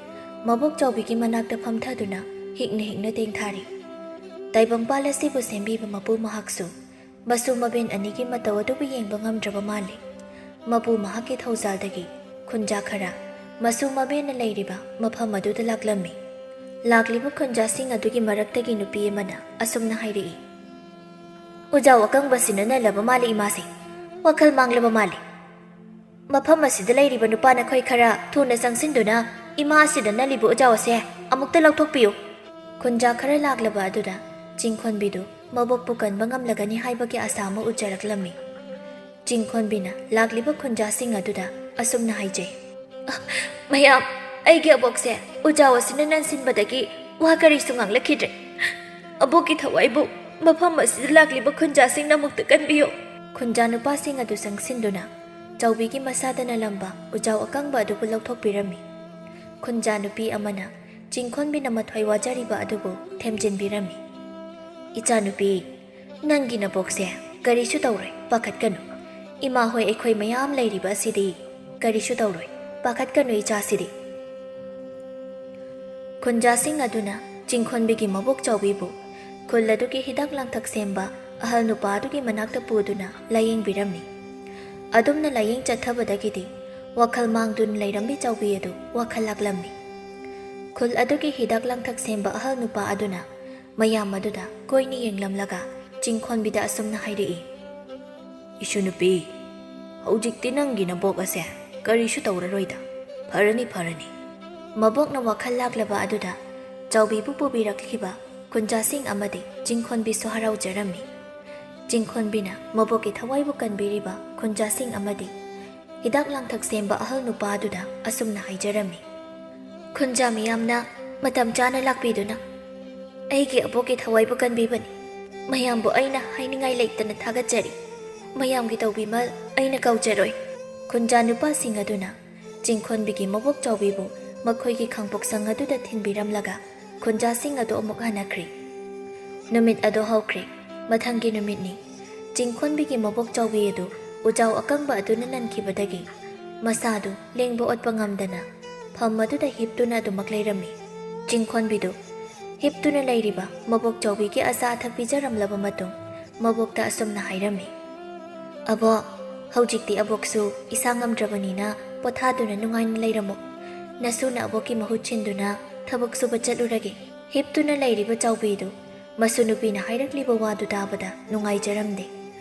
ꯃꯕꯣꯛ ꯆꯥꯎꯕꯤꯒꯤ ꯃꯅꯥꯛꯇ ꯐꯝꯊꯗꯨꯅ ꯍꯤꯛꯅ ꯇꯦꯡꯊꯥꯔꯤ꯫ ꯇꯥꯏꯕꯪꯄꯥꯜ ꯑꯁꯤꯕꯨ ꯁꯦꯝꯕꯤꯕ ꯃꯄꯨ ꯃꯍꯥꯛꯁꯨ ꯃꯁꯨ ꯃꯕꯦꯟ ꯑꯅꯤꯒꯤ ꯃꯇꯧ ꯑꯗꯨꯕꯨ ꯌꯦꯡꯕ ꯉꯝꯗ꯭ꯔꯕ ꯃꯥꯜꯂꯤ꯫ ꯃꯄꯨ ꯃꯍꯥꯛꯀꯤ ꯊꯧꯖꯥꯜꯗꯒꯤ ꯈꯨꯟꯖꯥ ꯈꯔ ꯃꯁꯨ ꯃꯕꯦꯟꯅ ꯂꯩꯔꯤꯕ ꯃꯐꯝ ꯑꯗꯨꯗ ꯂꯥꯛꯂꯝꯃꯤ꯫ ꯂꯥꯛꯂꯤꯕ ꯈꯨꯟꯖꯥꯁꯤꯡ ꯑꯗꯨꯒꯤ ꯃꯔꯛꯇꯒꯤ ꯅꯨꯄꯤ ꯑꯃꯅ ꯑꯁꯨꯝꯅ ꯍꯥꯏꯔꯛꯏ꯫ ꯎꯖꯥꯎ ꯑꯀꯪꯕꯁꯤꯅ ꯅꯜꯂꯕ ꯃꯥꯜꯂꯤ ꯏꯃꯥꯁꯦ, ꯋꯥꯈꯜ ꯃꯥꯡꯂꯕ ꯃꯥꯜꯂꯤ꯫ ꯃꯐꯝ ꯑꯁꯤꯗ ꯂꯩꯔꯤꯕ ꯅꯨꯄꯥ ꯅꯈꯣꯏ ꯈꯔ ꯊꯨꯅ ꯆꯪꯁꯤꯟꯗꯨꯅ ꯏꯃꯥ ꯑꯁꯤꯗ ꯅꯜꯂꯤꯕ ꯎꯖꯥꯎ ꯑꯁꯦ ꯑꯃꯨꯛꯇ ꯂꯧꯊꯣꯛꯄꯤꯌꯨ꯫ ꯈꯨꯟꯖꯥ ꯈꯔ ꯂꯥꯛꯂꯕ ꯑꯗꯨꯗ ꯆꯤꯡꯈꯣꯟꯕꯤꯗꯨ ꯃꯕꯣꯛꯄꯨ ꯀꯟꯕ ꯉꯝꯂꯒꯅꯤ ꯍꯥꯏꯕꯒꯤ ꯑꯁꯥ ꯑꯃ ꯎꯖꯔꯛꯂꯝꯃꯤ꯫ ꯆꯤꯡꯈꯣꯟꯕꯤꯅ ꯂꯥꯛꯂꯤꯕ ꯈꯨꯟꯖꯥꯁꯤꯡ ꯑꯗꯨꯗ ꯑꯁꯨꯝꯅ ꯍꯥꯏꯖꯩ꯫ ꯃꯌꯥꯝ, ꯑꯩꯒꯤ ꯑꯕꯣꯛꯁꯦ ꯎꯖꯥꯎ ꯑꯁꯤꯅ ꯅꯟꯁꯤꯟꯕꯗꯒꯤ ꯋꯥ ꯀꯔꯤꯁꯨ ꯉꯥꯡꯂꯛꯈꯤꯗ꯭ꯔꯦ꯫ ꯑꯕꯣꯛꯀꯤ ꯊꯋꯥꯏꯕꯨ ꯃꯐꯝ ꯑꯁꯤꯗ ꯂꯥꯛꯂꯤꯕ ꯈꯨꯟꯖꯥꯁꯤꯡꯅ ꯑꯃꯨꯛꯇ ꯀꯟꯕꯤꯌꯨ꯫ ꯈꯨꯟꯖꯥ ꯅꯨꯄꯥꯁꯤꯡ ꯑꯗꯨ ꯆꯪꯁꯤꯟꯗꯨꯅ ꯆꯥꯎꯕꯤꯒꯤ ꯃꯁꯥꯗ ꯅꯜꯂꯝꯕ ꯎꯖꯥꯎ ꯑꯀꯪꯕ ꯑꯗꯨꯕꯨ ꯂꯧꯊꯣꯛꯄꯤꯔꯝꯃꯤ꯫ ꯈꯨꯟꯖꯥ ꯅꯨꯄꯤ ꯑꯃꯅ ꯆꯤꯡꯈꯣꯟꯕꯤꯅ ꯃꯊ꯭ꯋꯥꯏ ꯋꯥꯖꯔꯤꯕ ꯑꯗꯨꯕꯨ ꯊꯦꯝꯖꯤꯟꯕꯤꯔꯝꯃꯤ꯫ ꯏꯆꯥꯅꯨꯄꯤ, ꯅꯪꯒꯤ ꯅꯕꯣꯛꯁꯦ ꯀꯔꯤꯁꯨ ꯇꯧꯔꯣꯏ, ꯄꯥꯈꯠꯀꯅꯨ꯫ ꯏꯃꯥ ꯍꯣꯏ ꯑꯩꯈꯣꯏ ꯃꯌꯥꯝ ꯂꯩꯔꯤꯕ ꯑꯁꯤꯗꯤ ꯀꯔꯤꯁꯨ ꯇꯧꯔꯣꯏ, ꯄꯥꯈꯠꯀꯅꯨ ꯏꯆꯥꯁꯤꯗꯤ꯫ ꯈꯨꯟꯖꯥꯁꯤꯡ ꯑꯗꯨꯅ ꯆꯤꯡꯈꯣꯟꯕꯤꯒꯤ ꯃꯕꯣꯛ ꯆꯥꯎꯕꯤꯕꯨ ꯈꯨꯜ ꯑꯗꯨꯒꯤ ꯍꯤꯗꯥꯛ ꯂꯥꯡꯊꯛ ꯁꯦꯝꯕ ꯑꯍꯜ ꯅꯨꯄꯥ ꯑꯗꯨꯒꯤ ꯃꯅꯥꯛꯇ ꯄꯨꯗꯨꯅ ꯂꯥꯌꯦꯡꯕꯤꯔꯝꯃꯤ꯫ ꯑꯗꯨꯝꯅ ꯂꯥꯌꯦꯡ ꯆꯠꯊꯕꯗꯒꯤꯗꯤ ꯋꯥꯈꯜ ꯃꯥꯡꯗꯨꯅ ꯂꯩꯔꯝꯕꯤ ꯆꯥꯎꯕꯤ ꯑꯗꯨ ꯋꯥꯈꯜ ꯂꯥꯛꯂꯝꯃꯤ꯫ ꯈꯨꯜ ꯑꯗꯨꯒꯤ ꯍꯤꯗꯥꯛ ꯂꯥꯡꯊꯛ ꯁꯦꯝꯕ ꯑꯍꯜ ꯅꯨꯄꯥ ꯑꯗꯨꯅ ꯃꯌꯥꯝ ꯑꯗꯨꯗ ꯀꯣꯏꯅ ꯌꯦꯡꯂꯝꯂꯒ ꯆꯤꯡꯈꯣꯟꯕꯤꯗ ꯑꯁꯨꯝꯅ ꯍꯥꯏꯔꯛꯏ꯫ ꯏꯁꯨ ꯅꯨꯄꯤ, ꯍꯧꯖꯤꯛꯇꯤ ꯅꯪꯒꯤ ꯅꯕꯣꯛ ꯑꯁꯦ ꯀꯔꯤꯁꯨ ꯇꯧꯔꯔꯣꯏꯗ, ꯐꯔꯅꯤ ꯐꯔꯅꯤ꯫ ꯃꯕꯣꯛꯅ ꯋꯥꯈꯜ ꯂꯥꯛꯂꯕ ꯑꯗꯨꯗ ꯆꯥꯎꯕꯤꯕꯨ ꯄꯨꯕꯤꯔꯛꯈꯤꯕ ꯈꯨꯟꯖꯥꯁꯤꯡ ꯑꯃꯗꯤ ꯆꯤꯡꯈꯣꯟꯕꯤꯁꯨ ꯍꯔꯥꯎꯖꯔꯝꯃꯤ꯫ ꯆꯤꯡꯈꯣꯟꯕꯤꯅ ꯃꯕꯣꯛꯀꯤ ꯊꯋꯥꯏꯕꯨ ꯀꯟꯕꯤꯔꯤꯕ ꯈꯨꯟꯖꯥꯁꯤꯡ ꯑꯃꯗꯤ ꯍꯤꯗꯥꯛ ꯂꯥꯡꯊꯛ ꯁꯦꯝꯕ ꯑꯍꯜ ꯅꯨꯄꯥ ꯑꯗꯨꯗ ꯑꯁꯨꯝꯅ ꯍꯥꯏꯖꯔꯝꯃꯤ꯫ ꯈꯨꯟꯖꯥ ꯃꯤꯌꯥꯝꯅ ꯃꯇꯝ ꯆꯥꯅ ꯂꯥꯛꯄꯤꯗꯨꯅ ꯑꯩꯒꯤ ꯑꯕꯣꯛꯀꯤ ꯊꯋꯥꯏꯕꯨ ꯀꯟꯕꯤꯕꯅꯤ꯫ ꯃꯌꯥꯝꯕꯨ ꯑꯩꯅ ꯍꯥꯏꯅꯤꯡꯉꯥꯏ ꯂꯩꯇꯅ ꯊꯥꯒꯠꯆꯔꯤ꯫ ꯃꯌꯥꯝꯒꯤ ꯇꯧꯕꯤꯃꯜ ꯑꯩꯅ ꯀꯥꯎꯖꯔꯣꯏ꯫ ꯈꯨꯟꯖꯥ ꯅꯨꯄꯥꯁꯤꯡ ꯑꯗꯨꯅ ꯆꯤꯡꯈꯣꯟꯕꯤꯒꯤ ꯃꯕꯣꯛ ꯆꯥꯎꯕꯤꯕꯨ ꯃꯈꯣꯏꯒꯤ ꯈꯥꯡꯄꯣꯛꯁꯪ ꯑꯗꯨꯗ ꯊꯤꯟꯕꯤꯔꯝꯂꯒ ꯈꯨꯟꯖꯥꯁꯤꯡ ꯑꯗꯨ ꯑꯃꯨꯛ ꯍꯟꯅꯈ꯭ꯔꯤ꯫ ꯅꯨꯃꯤꯠ ꯑꯗꯨ ꯍꯧꯈ꯭ꯔꯦ꯫ ꯃꯊꯪꯒꯤ ꯅꯨꯃꯤꯠꯅꯤ꯫ ꯆꯤꯡꯈꯣꯟꯕꯤꯒꯤ ꯃꯕꯣꯛ ꯆꯥꯎꯕꯤ ꯑꯗꯨ ꯎꯖꯥꯎ ꯑꯀꯪꯕ ꯑꯗꯨꯅ ꯅꯟꯈꯤꯕꯗꯒꯤ ꯃꯁꯥꯗꯨ ꯂꯦꯡꯕ ꯑꯣꯠꯄ ꯉꯝꯗꯅ ꯐꯝ ꯑꯗꯨꯗ ꯍꯤꯞꯇꯨꯅ ꯑꯗꯨꯃꯛ ꯂꯩꯔꯝꯃꯤ꯫ ꯆꯤꯡꯈꯣꯟꯕꯤꯗꯨ ꯍꯤꯞꯇꯨꯅ ꯂꯩꯔꯤꯕ ꯃꯕꯣꯛ ꯆꯥꯎꯕꯤꯒꯤ ꯑꯆꯥ ꯑꯊꯛ ꯄꯤꯖꯔꯝꯂꯕ ꯃꯇꯨꯡ ꯃꯕꯣꯛꯇ ꯑꯁꯨꯝꯅ ꯍꯥꯏꯔꯝꯃꯤ꯫ ꯑꯕꯣꯛ, ꯍꯧꯖꯤꯛꯇꯤ ꯑꯕꯣꯛꯁꯨ ꯏꯁꯥ ꯉꯝꯗ꯭ꯔꯕꯅꯤꯅ ꯄꯣꯊꯥꯗꯨꯅ ꯅꯨꯡꯉꯥꯏꯅ ꯂꯩꯔꯝꯃꯨ꯫ ꯅꯁꯨꯅ ꯑꯕꯣꯛꯀꯤ ꯃꯍꯨꯠ ꯁꯤꯟꯗꯨꯅ ꯊꯕꯛ ꯁꯨꯕ ꯆꯠꯂꯨꯔꯒꯦ꯫ ꯍꯤꯞꯇꯨꯅ ꯂꯩꯔꯤꯕ ꯆꯥꯎꯕꯤꯗꯨ ꯃꯁꯨ ꯅꯨꯄꯤꯅ ꯍꯥꯏꯔꯛꯂꯤꯕ ꯋꯥꯗꯨ ꯇꯥꯕꯗ ꯅꯨꯡꯉꯥꯏꯖꯔꯝꯗꯦ꯫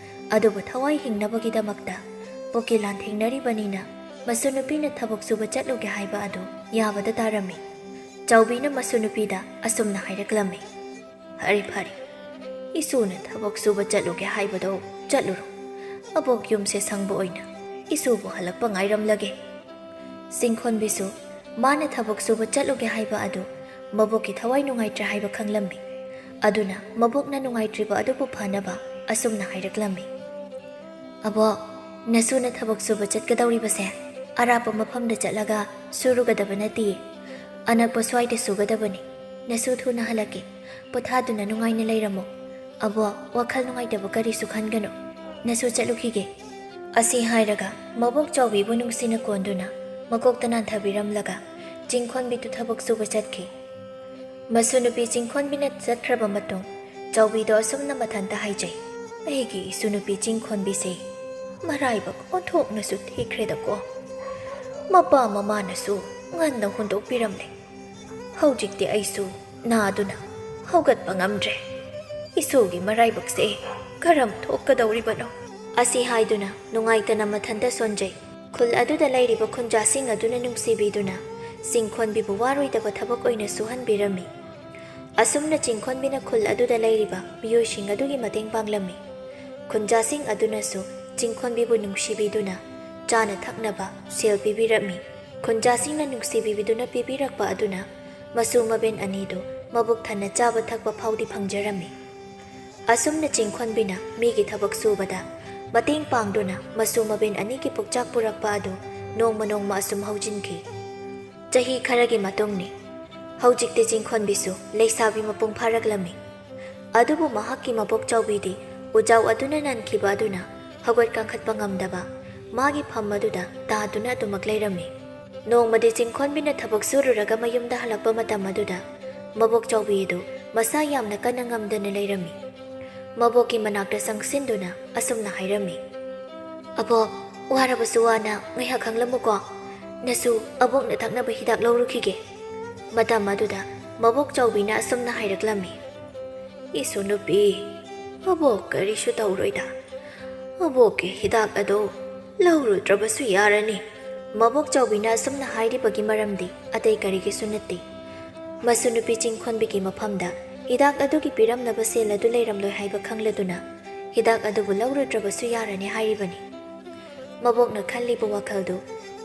ꯑꯗꯨꯕꯨ ꯊꯋꯥꯏ ꯍꯤꯡꯅꯕꯒꯤꯗꯃꯛꯇ ꯄꯣꯀꯤꯂꯥꯟ ꯊꯦꯡꯅꯔꯤꯕꯅꯤꯅ ꯃꯁꯨ ꯅꯨꯄꯤꯅ ꯊꯕꯛ ꯁꯨꯕ ꯆꯠꯂꯨꯒꯦ ꯍꯥꯏꯕ ꯑꯗꯨ ꯌꯥꯕꯗ ꯇꯥꯔꯝꯃꯤ꯫ ꯆꯥꯎꯕꯤꯅ ꯃꯁꯨ ꯅꯨꯄꯤꯗ ꯑꯁꯨꯝꯅ ꯍꯥꯏꯔꯛꯂꯝꯃꯤ꯫ ꯐꯔꯦ ꯐꯔꯦ, ꯏꯁꯨꯅ ꯊꯕꯛ ꯁꯨꯕ ꯆꯠꯂꯨꯒꯦ ꯍꯥꯏꯕꯗꯣ ꯆꯠꯂꯨꯔꯣ꯫ ꯑꯕꯣꯛ ꯌꯨꯝꯁꯦ ꯁꯪꯕ ꯑꯣꯏꯅ ꯏꯁꯨꯕꯨ ꯍꯜꯂꯛꯄ ꯉꯥꯏꯔꯝꯂꯒꯦ꯫ ꯆꯤꯡꯈꯣꯟꯕꯤꯁꯨ ꯃꯥꯅ ꯊꯕꯛ ꯁꯨꯕ ꯆꯠꯂꯨꯒꯦ ꯍꯥꯏꯕ ꯑꯗꯨ ꯃꯕꯣꯛꯀꯤ ꯊꯋꯥꯏ ꯅꯨꯡꯉꯥꯏꯇ꯭ꯔꯦ ꯍꯥꯏꯕ ꯈꯪꯂꯝꯃꯤ꯫ ꯑꯗꯨꯅ ꯃꯕꯣꯛꯅ ꯅꯨꯡꯉꯥꯏꯇ꯭ꯔꯤꯕ ꯑꯗꯨꯕꯨ ꯐꯅꯕ ꯑꯁꯨꯝꯅ ꯍꯥꯏꯔꯛꯂꯝꯃꯤ꯫ ꯑꯕꯣꯛ, ꯅꯁꯨꯅ ꯊꯕꯛ ꯁꯨꯕ ꯆꯠꯀꯗꯧꯔꯤꯕꯁꯦ ꯑꯔꯥꯞꯄ ꯃꯐꯝꯗ ꯆꯠꯂꯒ ꯁꯨꯔꯨꯒꯗꯕ ꯅꯠꯇꯤꯌꯦ, ꯑꯅꯛꯄ ꯁ꯭ꯋꯥꯏꯗ ꯁꯨꯒꯗꯕꯅꯤ꯫ ꯅꯁꯨ ꯊꯨꯅ ꯍꯜꯂꯛꯀꯦ, ꯄꯣꯊꯥꯗꯨꯅ ꯅꯨꯡꯉꯥꯏꯅ ꯂꯩꯔꯝꯃꯨ꯫ ꯑꯕꯣꯛ, ꯋꯥꯈꯜ ꯅꯨꯡꯉꯥꯏꯇꯕ ꯀꯔꯤꯁꯨ ꯈꯟꯒꯅꯨ, ꯅꯁꯨ ꯆꯠꯂꯨꯈꯤꯒꯦ꯫ ꯑꯁꯤ ꯍꯥꯏꯔꯒ ꯃꯕꯣꯛ ꯆꯥꯎꯕꯤꯕꯨ ꯅꯨꯡꯁꯤꯅ ꯀꯣꯟꯗꯨꯅ ꯃꯀꯣꯛꯇ ꯅꯥꯟꯊꯕꯤꯔꯝꯂꯒ ꯆꯤꯡꯈꯣꯟꯕꯤꯗꯨ ꯊꯕꯛ ꯁꯨꯕ ꯆꯠꯈꯤ꯫ ꯃꯁꯨ ꯅꯨꯄꯤ ꯆꯤꯡꯈꯣꯟꯕꯤꯅ ꯆꯠꯈ꯭ꯔꯕ ꯃꯇꯨꯡ ꯆꯥꯎꯕꯤꯗꯣ ꯑꯁꯨꯝꯅ ꯃꯊꯟꯇ ꯍꯥꯏꯖꯩ꯫ ꯑꯩꯒꯤ ꯏꯁꯨ ꯅꯨꯄꯤ ꯆꯤꯡꯈꯣꯟꯕꯤꯁꯦ ꯃꯔꯥꯏꯕꯛ ꯑꯣꯟꯊꯣꯛꯅꯁꯨ ꯊꯤꯈ꯭ꯔꯦꯗꯀꯣ꯫ ꯃꯄꯥ ꯃꯃꯥꯅꯁꯨ ꯉꯟꯅ ꯍꯨꯟꯗꯣꯛꯄꯤꯔꯝꯂꯦ꯫ ꯍꯧꯖꯤꯛꯇꯤ ꯑꯩꯁꯨ ꯅꯥꯗꯨꯅ ꯍꯧꯒꯠꯄ ꯉꯝꯗ꯭ꯔꯦ꯫ ꯏꯁꯨꯒꯤ ꯃꯔꯥꯏꯕꯛꯁꯦ ꯀꯔꯝ ꯊꯣꯛꯀꯗꯧꯔꯤꯕꯅꯣ? ꯑꯁꯤ ꯍꯥꯏꯗꯨꯅ ꯅꯨꯡꯉꯥꯏꯇꯅ ꯃꯊꯟꯇ ꯁꯣꯟꯖꯩ꯫ ꯈꯨꯜ ꯑꯗꯨꯗ ꯂꯩꯔꯤꯕ ꯈꯨꯟꯖꯥꯁꯤꯡ ꯑꯗꯨꯅ ꯅꯨꯡꯁꯤꯕꯤꯗꯨꯅ ꯆꯤꯡꯈꯣꯟꯕꯤꯕꯨ ꯋꯥꯔꯣꯏꯗꯕ ꯊꯕꯛ ꯑꯣꯏꯅ ꯁꯨꯍꯟꯕꯤꯔꯝꯃꯤ꯫ ꯑꯁꯨꯝꯅ ꯆꯤꯡꯈꯣꯟꯕꯤꯅ ꯈꯨꯜ ꯑꯗꯨꯗ ꯂꯩꯔꯤꯕ ꯃꯤꯑꯣꯏꯁꯤꯡ ꯑꯗꯨꯒꯤ ꯃꯇꯦꯡ ꯄꯥꯡꯂꯝꯃꯤ꯫ ꯈꯨꯟꯖꯥꯁꯤꯡ ꯑꯗꯨꯅꯁꯨ ꯆꯤꯡꯈꯣꯟꯕꯤꯕꯨ ꯅꯨꯡꯁꯤꯕꯤꯗꯨꯅ ꯆꯥꯅ ꯊꯛꯅꯕ ꯁꯦꯜ ꯄꯤꯕꯤꯔꯝꯃꯤ꯫ ꯈꯨꯟꯖꯥꯁꯤꯡꯅ ꯅꯨꯡꯁꯤꯕꯤꯗꯨꯅ ꯄꯤꯕꯤꯔꯛꯄ ꯑꯗꯨꯅ ꯃꯁꯨ ꯃꯕꯦꯟ ꯑꯅꯤꯗꯨ ꯃꯕꯨꯛ ꯊꯟꯅ ꯆꯥꯕ ꯊꯛꯄ ꯐꯥꯎꯗꯤ ꯐꯪꯖꯔꯝꯃꯤ꯫ ꯑꯁꯨꯝꯅ ꯆꯤꯡꯈꯣꯟꯕꯤꯅ ꯃꯤꯒꯤ ꯊꯕꯛ ꯁꯨꯕꯗ ꯃꯇꯦꯡ ꯄꯥꯡꯗꯨꯅ ꯃꯁꯨ ꯃꯕꯦꯟ ꯑꯅꯤꯒꯤ ꯄꯨꯛꯆꯥꯛ ꯄꯨꯔꯛꯄ ꯑꯗꯨ ꯅꯣꯡꯃ ꯅꯣꯡꯃ ꯑꯁꯨꯝ ꯍꯧꯖꯤꯟꯈꯤ꯫ ꯆꯍꯤ ꯈꯔꯒꯤ ꯃꯇꯨꯡꯅꯤ꯫ ꯍꯧꯖꯤꯛꯇꯤ ꯆꯤꯡꯈꯣꯟꯕꯤꯁꯨ ꯂꯩꯁꯥꯕꯤ ꯃꯄꯨꯡ ꯐꯥꯔꯛꯂꯝꯃꯤ꯫ ꯑꯗꯨꯕꯨ ꯃꯍꯥꯛꯀꯤ ꯃꯕꯣꯛ ꯆꯥꯎꯕꯤꯗꯤ ꯎꯖꯥꯎ ꯑꯗꯨꯅ ꯅꯟꯈꯤꯕ ꯑꯗꯨꯅ ꯍꯧꯒꯠ ꯀꯥꯡꯈꯠꯄ ꯉꯝꯗꯕ ꯃꯥꯒꯤ ꯐꯝ ꯑꯗꯨꯗ ꯇꯥꯗꯨꯅ ꯑꯗꯨꯃꯛ ꯂꯩꯔꯝꯃꯤ꯫ ꯅꯣꯡꯃꯗꯤ ꯆꯤꯡꯈꯣꯟꯕꯤꯅ ꯊꯕꯛ ꯁꯨꯔꯨꯔꯒ ꯃꯌꯨꯝꯗ ꯍꯜꯂꯛꯄ ꯃꯇꯝ ꯑꯗꯨꯗ ꯃꯕꯣꯛ ꯆꯥꯎꯕꯤ ꯑꯗꯨ ꯃꯁꯥ ꯌꯥꯝꯅ ꯀꯟꯅ ꯉꯝꯗꯅ ꯂꯩꯔꯝꯃꯤ꯫ ꯃꯕꯣꯛꯀꯤ ꯃꯅꯥꯛꯇ ꯆꯪꯁꯤꯟꯗꯨꯅ ꯑꯁꯨꯝꯅ ꯍꯥꯏꯔꯝꯃꯤ꯫ ꯑꯕꯣꯛ, ꯋꯥꯔꯕꯁꯨ ꯋꯥꯅ ꯉꯥꯏꯍꯥꯛ ꯈꯪꯂꯝꯃꯨꯀꯣ, ꯅꯁꯨ ꯑꯕꯣꯛꯅ ꯊꯛꯅꯕ ꯍꯤꯗꯥꯛ ꯂꯧꯔꯨꯈꯤꯒꯦ꯫ ꯃꯇꯝ ꯑꯗꯨꯗ ꯃꯕꯣꯛ ꯆꯥꯎꯕꯤꯅ ꯑꯁꯨꯝꯅ ꯍꯥꯏꯔꯛꯂꯝꯃꯤ꯫ ꯏꯁꯨ ꯅꯨꯄꯤ, ꯑꯕꯣꯛ ꯀꯔꯤꯁꯨ ꯇꯧꯔꯣꯏꯗ, ꯑꯕꯣꯛꯀꯤ ꯍꯤꯗꯥꯛ ꯑꯗꯨ ꯂꯧꯔꯨꯗ꯭ꯔꯕꯁꯨ ꯌꯥꯔꯅꯤ꯫ ꯃꯕꯣꯛ ꯆꯥꯎꯕꯤꯅ ꯑꯁꯨꯝꯅ ꯍꯥꯏꯔꯤꯕꯒꯤ ꯃꯔꯝꯗꯤ ꯑꯇꯩ ꯀꯔꯤꯒꯤꯁꯨ ꯅꯠꯇꯦ, ꯃꯁꯨ ꯅꯨꯄꯤ ꯆꯤꯡꯈꯣꯟꯕꯤꯒꯤ ꯃꯐꯝꯗ ꯍꯤꯗꯥꯛ ꯑꯗꯨꯒꯤ ꯄꯤꯔꯝꯅꯕ ꯁꯦꯜ ꯑꯗꯨ ꯂꯩꯔꯝꯂꯣꯏ ꯍꯥꯏꯕ ꯈꯪꯂꯗꯨꯅ ꯍꯤꯗꯥꯛ ꯑꯗꯨꯕꯨ ꯂꯧꯔꯨꯗ꯭ꯔꯕꯁꯨ ꯌꯥꯔꯅꯤ ꯍꯥꯏꯔꯤꯕꯅꯤ꯫ ꯃꯕꯣꯛꯅ ꯈꯜꯂꯤꯕ ꯋꯥꯈꯜꯗꯨ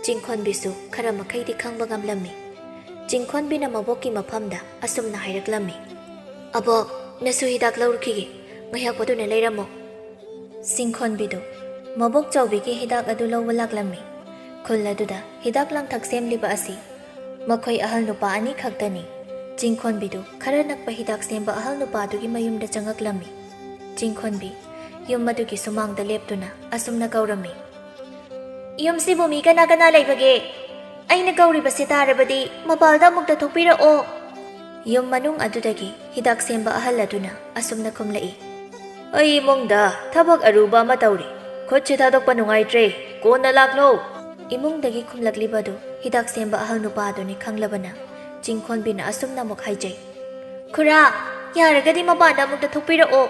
ꯆꯤꯡꯈꯣꯟꯕꯤꯁꯨ ꯈꯔ ꯃꯈꯩꯗꯤ ꯈꯪꯕ ꯉꯝꯂꯝꯃꯤ꯫ ꯆꯤꯡꯈꯣꯟꯕꯤꯅ ꯃꯕꯣꯛꯀꯤ ꯃꯐꯝꯗ ꯑꯁꯨꯝꯅ ꯍꯥꯏꯔꯛꯂꯝꯃꯤ꯫ ꯑꯕꯣꯛ, ꯅꯁꯨ ꯍꯤꯗꯥꯛ ꯂꯧꯔꯨꯈꯤꯒꯦ, ꯉꯥꯏꯍꯥꯛ ꯄꯣꯠꯇꯨꯅ ꯂꯩꯔꯝꯃꯣ꯫ ꯆꯤꯡꯈꯣꯟꯕꯤꯗꯨ ꯃꯕꯣꯛ ꯆꯥꯎꯕꯤꯒꯤ ꯍꯤꯗꯥꯛ ꯑꯗꯨ ꯂꯧꯕ ꯂꯥꯛꯂꯝꯃꯤ꯫ ꯈꯨꯜ ꯑꯗꯨꯗ ꯍꯤꯗꯥꯛ ꯂꯥꯡꯊꯛ ꯁꯦꯝꯂꯤꯕ ꯑꯁꯤ ꯃꯈꯣꯏ ꯑꯍꯜ ꯅꯨꯄꯥ ꯑꯅꯤ ꯈꯛꯇꯅꯤ꯫ ꯆꯤꯡꯈꯣꯟꯕꯤꯗꯨ ꯈꯔ ꯅꯛꯄ ꯍꯤꯗꯥꯛ ꯁꯦꯝꯕ ꯑꯍꯜ ꯅꯨꯄꯥꯗꯨꯒꯤ ꯃꯌꯨꯝꯗ ꯆꯪꯉꯛꯂꯝꯃꯤ꯫ ꯆꯤꯡꯈꯣꯟꯕꯤ ꯌꯨꯝ ꯑꯗꯨꯒꯤ ꯁꯨꯃꯥꯡꯗ ꯂꯦꯞꯇꯨꯅ ꯑꯁꯨꯝꯅ ꯀꯧꯔꯝꯃꯤ꯫ ꯌꯨꯝꯁꯤꯕꯨ ꯃꯤ ꯀꯅꯥ ꯀꯅꯥ ꯂꯩꯕꯒꯦ? ꯑꯩꯅ ꯀꯧꯔꯤꯕꯁꯤ ꯇꯥꯔꯕꯗꯤ ꯃꯄꯥꯜꯗ ꯑꯃꯨꯛꯇ ꯊꯣꯛꯄꯤꯔꯛꯑꯣ꯫ ꯌꯨꯝ ꯃꯅꯨꯡ ꯑꯗꯨꯗꯒꯤ ꯍꯤꯗꯥꯛ ꯁꯦꯝꯕ ꯑꯍꯜ ꯑꯗꯨꯅ ꯑꯁꯨꯝꯅ ꯈꯨꯝꯂꯛꯏ꯫ ꯑꯩ ꯏꯃꯨꯡꯗ ꯊꯕꯛ ꯑꯔꯨꯕ ꯑꯃ ꯇꯧꯔꯤ, ꯈꯨꯠꯁꯤ ꯊꯥꯗꯣꯛꯄ ꯅꯨꯡꯉꯥꯏꯇ꯭ꯔꯦ, ꯀꯣꯟꯅ ꯂꯥꯛꯂꯣ꯫ ꯏꯃꯨꯡꯗꯒꯤ ꯈꯨꯝꯂꯛꯂꯤꯕꯗꯨ ꯍꯤꯗꯥꯛ ꯁꯦꯝꯕ ꯑꯍꯜ ꯅꯨꯄꯥ ꯑꯗꯨꯅꯤ ꯈꯪꯂꯕꯅ ꯆꯤꯡꯈꯣꯟꯕꯤꯅ ꯑꯁꯨꯝꯅ ꯑꯃꯨꯛ ꯍꯥꯏꯖꯩ꯫ ꯈꯨꯔꯥ, ꯌꯥꯔꯒꯗꯤ ꯃꯄꯥꯟꯗ ꯑꯃꯨꯛꯇ ꯊꯣꯛꯄꯤꯔꯛꯑꯣ,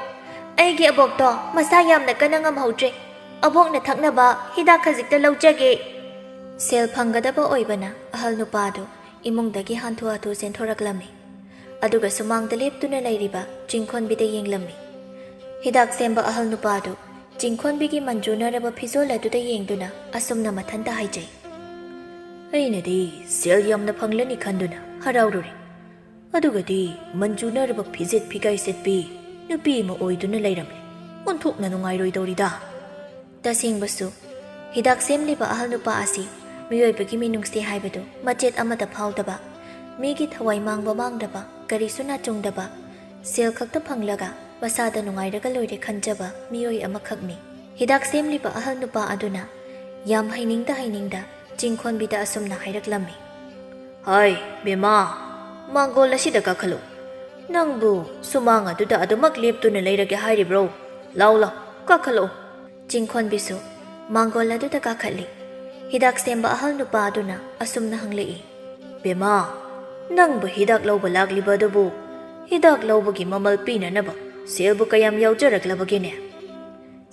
ꯑꯩꯒꯤ ꯑꯕꯣꯛꯇꯣ ꯃꯁꯥ ꯌꯥꯝꯅ ꯀꯟꯅ ꯉꯝꯍꯧꯗ꯭ꯔꯦ, ꯑꯕꯣꯛꯅ ꯊꯛꯅꯕ ꯍꯤꯗꯥꯛ ꯈꯖꯤꯛꯇ ꯂꯧꯖꯒꯦ꯫ ꯁꯦꯜ ꯐꯪꯒꯗꯕ ꯑꯣꯏꯕꯅ ꯑꯍꯜ ꯅꯨꯄꯥꯗꯨ ꯏꯃꯨꯡꯗꯒꯤ ꯍꯥꯟꯊꯨ ꯍꯥꯟꯊꯨ ꯆꯦꯟꯊꯣꯔꯛꯂꯝꯃꯤ꯫ ꯑꯗꯨꯒ ꯁꯨꯃꯥꯡꯗ ꯂꯦꯞꯇꯨꯅ ꯂꯩꯔꯤꯕ ꯆꯤꯡꯈꯣꯟꯕꯤꯗ ꯌꯦꯡꯂꯝꯃꯤ꯫ ꯍꯤꯗꯥꯛ ꯁꯦꯝꯕ ꯑꯍꯜ ꯅꯨꯄꯥꯗꯨ ꯆꯤꯡꯈꯣꯟꯕꯤꯒꯤ ꯃꯟꯖꯨꯅꯔꯕ ꯐꯤꯖꯣꯜ ꯑꯗꯨꯗ ꯌꯦꯡꯗꯨꯅ ꯑꯁꯨꯝꯅ ꯃꯊꯟꯇ ꯍꯥꯏꯖꯩ꯫ ꯑꯩꯅꯗꯤ ꯁꯦꯜ ꯌꯥꯝꯅ ꯐꯪꯂꯅꯤ ꯈꯟꯗꯨꯅ ꯍꯔꯥꯎꯔꯨꯔꯦ, ꯑꯗꯨꯒꯗꯤ ꯃꯟꯖꯨꯅꯔꯕ ꯐꯤꯖꯦꯠ ꯐꯤꯒꯥꯏ ꯁꯦꯠꯄꯤ ꯅꯨꯄꯤ ꯑꯃ ꯑꯣꯏꯗꯨꯅ ꯂꯩꯔꯝꯂꯦ, ꯑꯣꯟꯊꯣꯛꯅ ꯅꯨꯡꯉꯥꯏꯔꯣꯏꯗꯧꯔꯤꯗ꯫ ꯇꯁꯦꯡꯕꯁꯨ ꯍꯤꯗꯥꯛ ꯁꯦꯝꯂꯤꯕ ꯑꯍꯜ ꯅꯨꯄꯥ ꯑꯁꯤ ꯃꯤꯑꯣꯏꯕꯒꯤ ꯃꯤꯅꯨꯡꯁꯤ ꯍꯥꯏꯕꯗꯨ ꯃꯆꯦꯠ ꯑꯃꯠꯇ ꯐꯥꯎꯗꯕ, ꯃꯤꯒꯤ ꯊꯋꯥꯏ ꯃꯥꯡꯕ ꯃꯥꯡꯗꯕ, ꯀꯔꯤꯁꯨ ꯅꯥꯆꯨꯡꯗꯕ, ꯁꯦꯜ ꯈꯛꯇ ꯐꯪꯂꯒ ꯃꯁꯥꯗ ꯅꯨꯡꯉꯥꯏꯔꯒ ꯂꯣꯏꯔꯦ ꯈꯟꯖꯕ ꯃꯤꯑꯣꯏ ꯑꯃꯈꯛꯅꯤ꯫ ꯍꯤꯗꯥꯛ ꯁꯦꯝꯂꯤꯕ ꯑꯍꯜ ꯅꯨꯄꯥ ꯑꯗꯨꯅ ꯌꯥꯝ ꯍꯩꯅꯤꯡꯗ ꯆꯤꯡꯈꯣꯟꯕꯤꯗ ꯑꯁꯨꯝꯅ ꯍꯥꯏꯔꯛꯂꯝꯃꯤ꯫ ꯍꯥꯏ ꯕꯦꯃꯥ, ꯃꯥꯡꯒꯣꯜ ꯑꯁꯤꯗ ꯀꯥꯈꯠꯂꯨ, ꯅꯪꯕꯨ ꯁꯨꯃꯥꯡ ꯑꯗꯨꯗ ꯑꯗꯨꯃꯛ ꯂꯦꯞꯇꯨꯅ ꯂꯩꯔꯒꯦ ꯍꯥꯏꯔꯤꯕ꯭ꯔꯣ? ꯂꯥꯎ ꯂꯥꯎ ꯀꯥꯈꯠꯂꯣ꯫ ꯆꯤꯡꯈꯣꯟꯕꯤꯁꯨ ꯃꯥꯡꯒꯣꯜ ꯑꯗꯨꯗ ꯀꯥꯈꯠꯂꯤ꯫ ꯍꯤꯗꯥꯛ ꯁꯦꯝꯕ ꯑꯍꯜ ꯅꯨꯄꯥ ꯑꯗꯨꯅ ꯑꯁꯨꯝꯅ ꯍꯪꯂꯛꯏ꯫ ꯕꯦꯃꯥ, ꯅꯪꯕꯨ ꯍꯤꯗꯥꯛ ꯂꯧꯕ ꯂꯥꯛꯂꯤꯕ ꯑꯗꯨꯕꯨ ꯍꯤꯗꯥꯛ ꯂꯧꯕꯒꯤ ꯃꯃꯜ ꯄꯤꯅꯅꯕ ꯁꯦꯜꯕꯨ ꯀꯌꯥꯝ ꯌꯥꯎꯖꯔꯛꯂꯕꯒꯦꯅꯦ?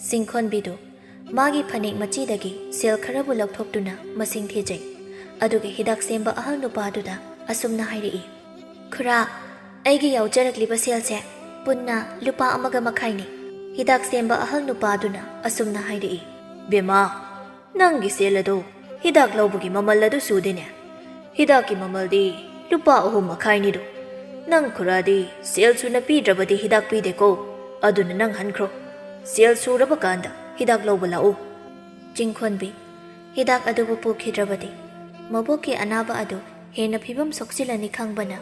ꯆꯤꯡꯈꯣꯟꯕꯤꯗꯨ ꯃꯥꯒꯤ ꯐꯅꯦꯛ ꯃꯆꯤꯗꯒꯤ ꯁꯦꯜ ꯈꯔꯕꯨ ꯂꯧꯊꯣꯛꯇꯨꯅ ꯃꯁꯤꯡ ꯊꯤꯖꯩ꯫ ꯑꯗꯨꯒ ꯍꯤꯗꯥꯛ ꯁꯦꯝꯕ ꯑꯍꯜ ꯅꯨꯄꯥꯗꯨꯗ ꯑꯁꯨꯝꯅ ꯍꯥꯏꯔꯛꯏ꯫ ꯈꯨꯔꯥ, ꯑꯩꯒꯤ ꯌꯥꯎꯖꯔꯛꯂꯤꯕ ꯁꯦꯜꯁꯦ ꯄꯨꯟꯅ ꯂꯨꯄꯥ 1.25ꯅꯤ꯫ ꯍꯤꯗꯥꯛ ꯁꯦꯝꯕ ꯑꯍꯜ ꯅꯨꯄꯥꯗꯨꯅ ꯑꯁꯨꯝꯅ ꯍꯥꯏꯔꯛꯏ꯫ ꯕꯦꯃꯥ, ꯅꯪꯒꯤ ꯁꯦꯜ ꯑꯗꯨ ꯍꯤꯗꯥꯛ ꯂꯧꯕꯒꯤ ꯃꯃꯜ ꯑꯗꯨ ꯁꯨꯗꯦꯅꯦ, ꯍꯤꯗꯥꯛꯀꯤ ꯃꯃꯜꯗꯤ ꯂꯨꯄꯥ 3.25ꯅꯤꯗꯣ꯫ ꯅꯪ ꯈꯨꯔꯥꯗꯤ ꯁꯦꯜ ꯁꯨꯅ ꯄꯤꯗ꯭ꯔꯕꯗꯤ ꯍꯤꯗꯥꯛ ꯄꯤꯗꯦꯀꯣ, ꯑꯗꯨꯅ ꯅꯪ ꯍꯟꯈ꯭ꯔꯣ, ꯁꯦꯜ ꯁꯨꯔꯕ ꯀꯥꯟꯗ ꯍꯤꯗꯥꯛ ꯂꯧꯕ ꯂꯥꯛꯎ꯫ ꯆꯤꯡꯈꯣꯟꯕꯤ ꯍꯤꯗꯥꯛ ꯑꯗꯨꯕꯨ ꯄꯨꯈꯤꯗ꯭ꯔꯕꯗꯤ ꯃꯕꯣꯛꯀꯤ ꯑꯅꯥꯕ ꯑꯗꯨ ꯍꯦꯟꯅ ꯐꯤꯕꯝ ꯁꯣꯛꯆꯤꯜꯂꯅꯤ ꯈꯪꯕꯅ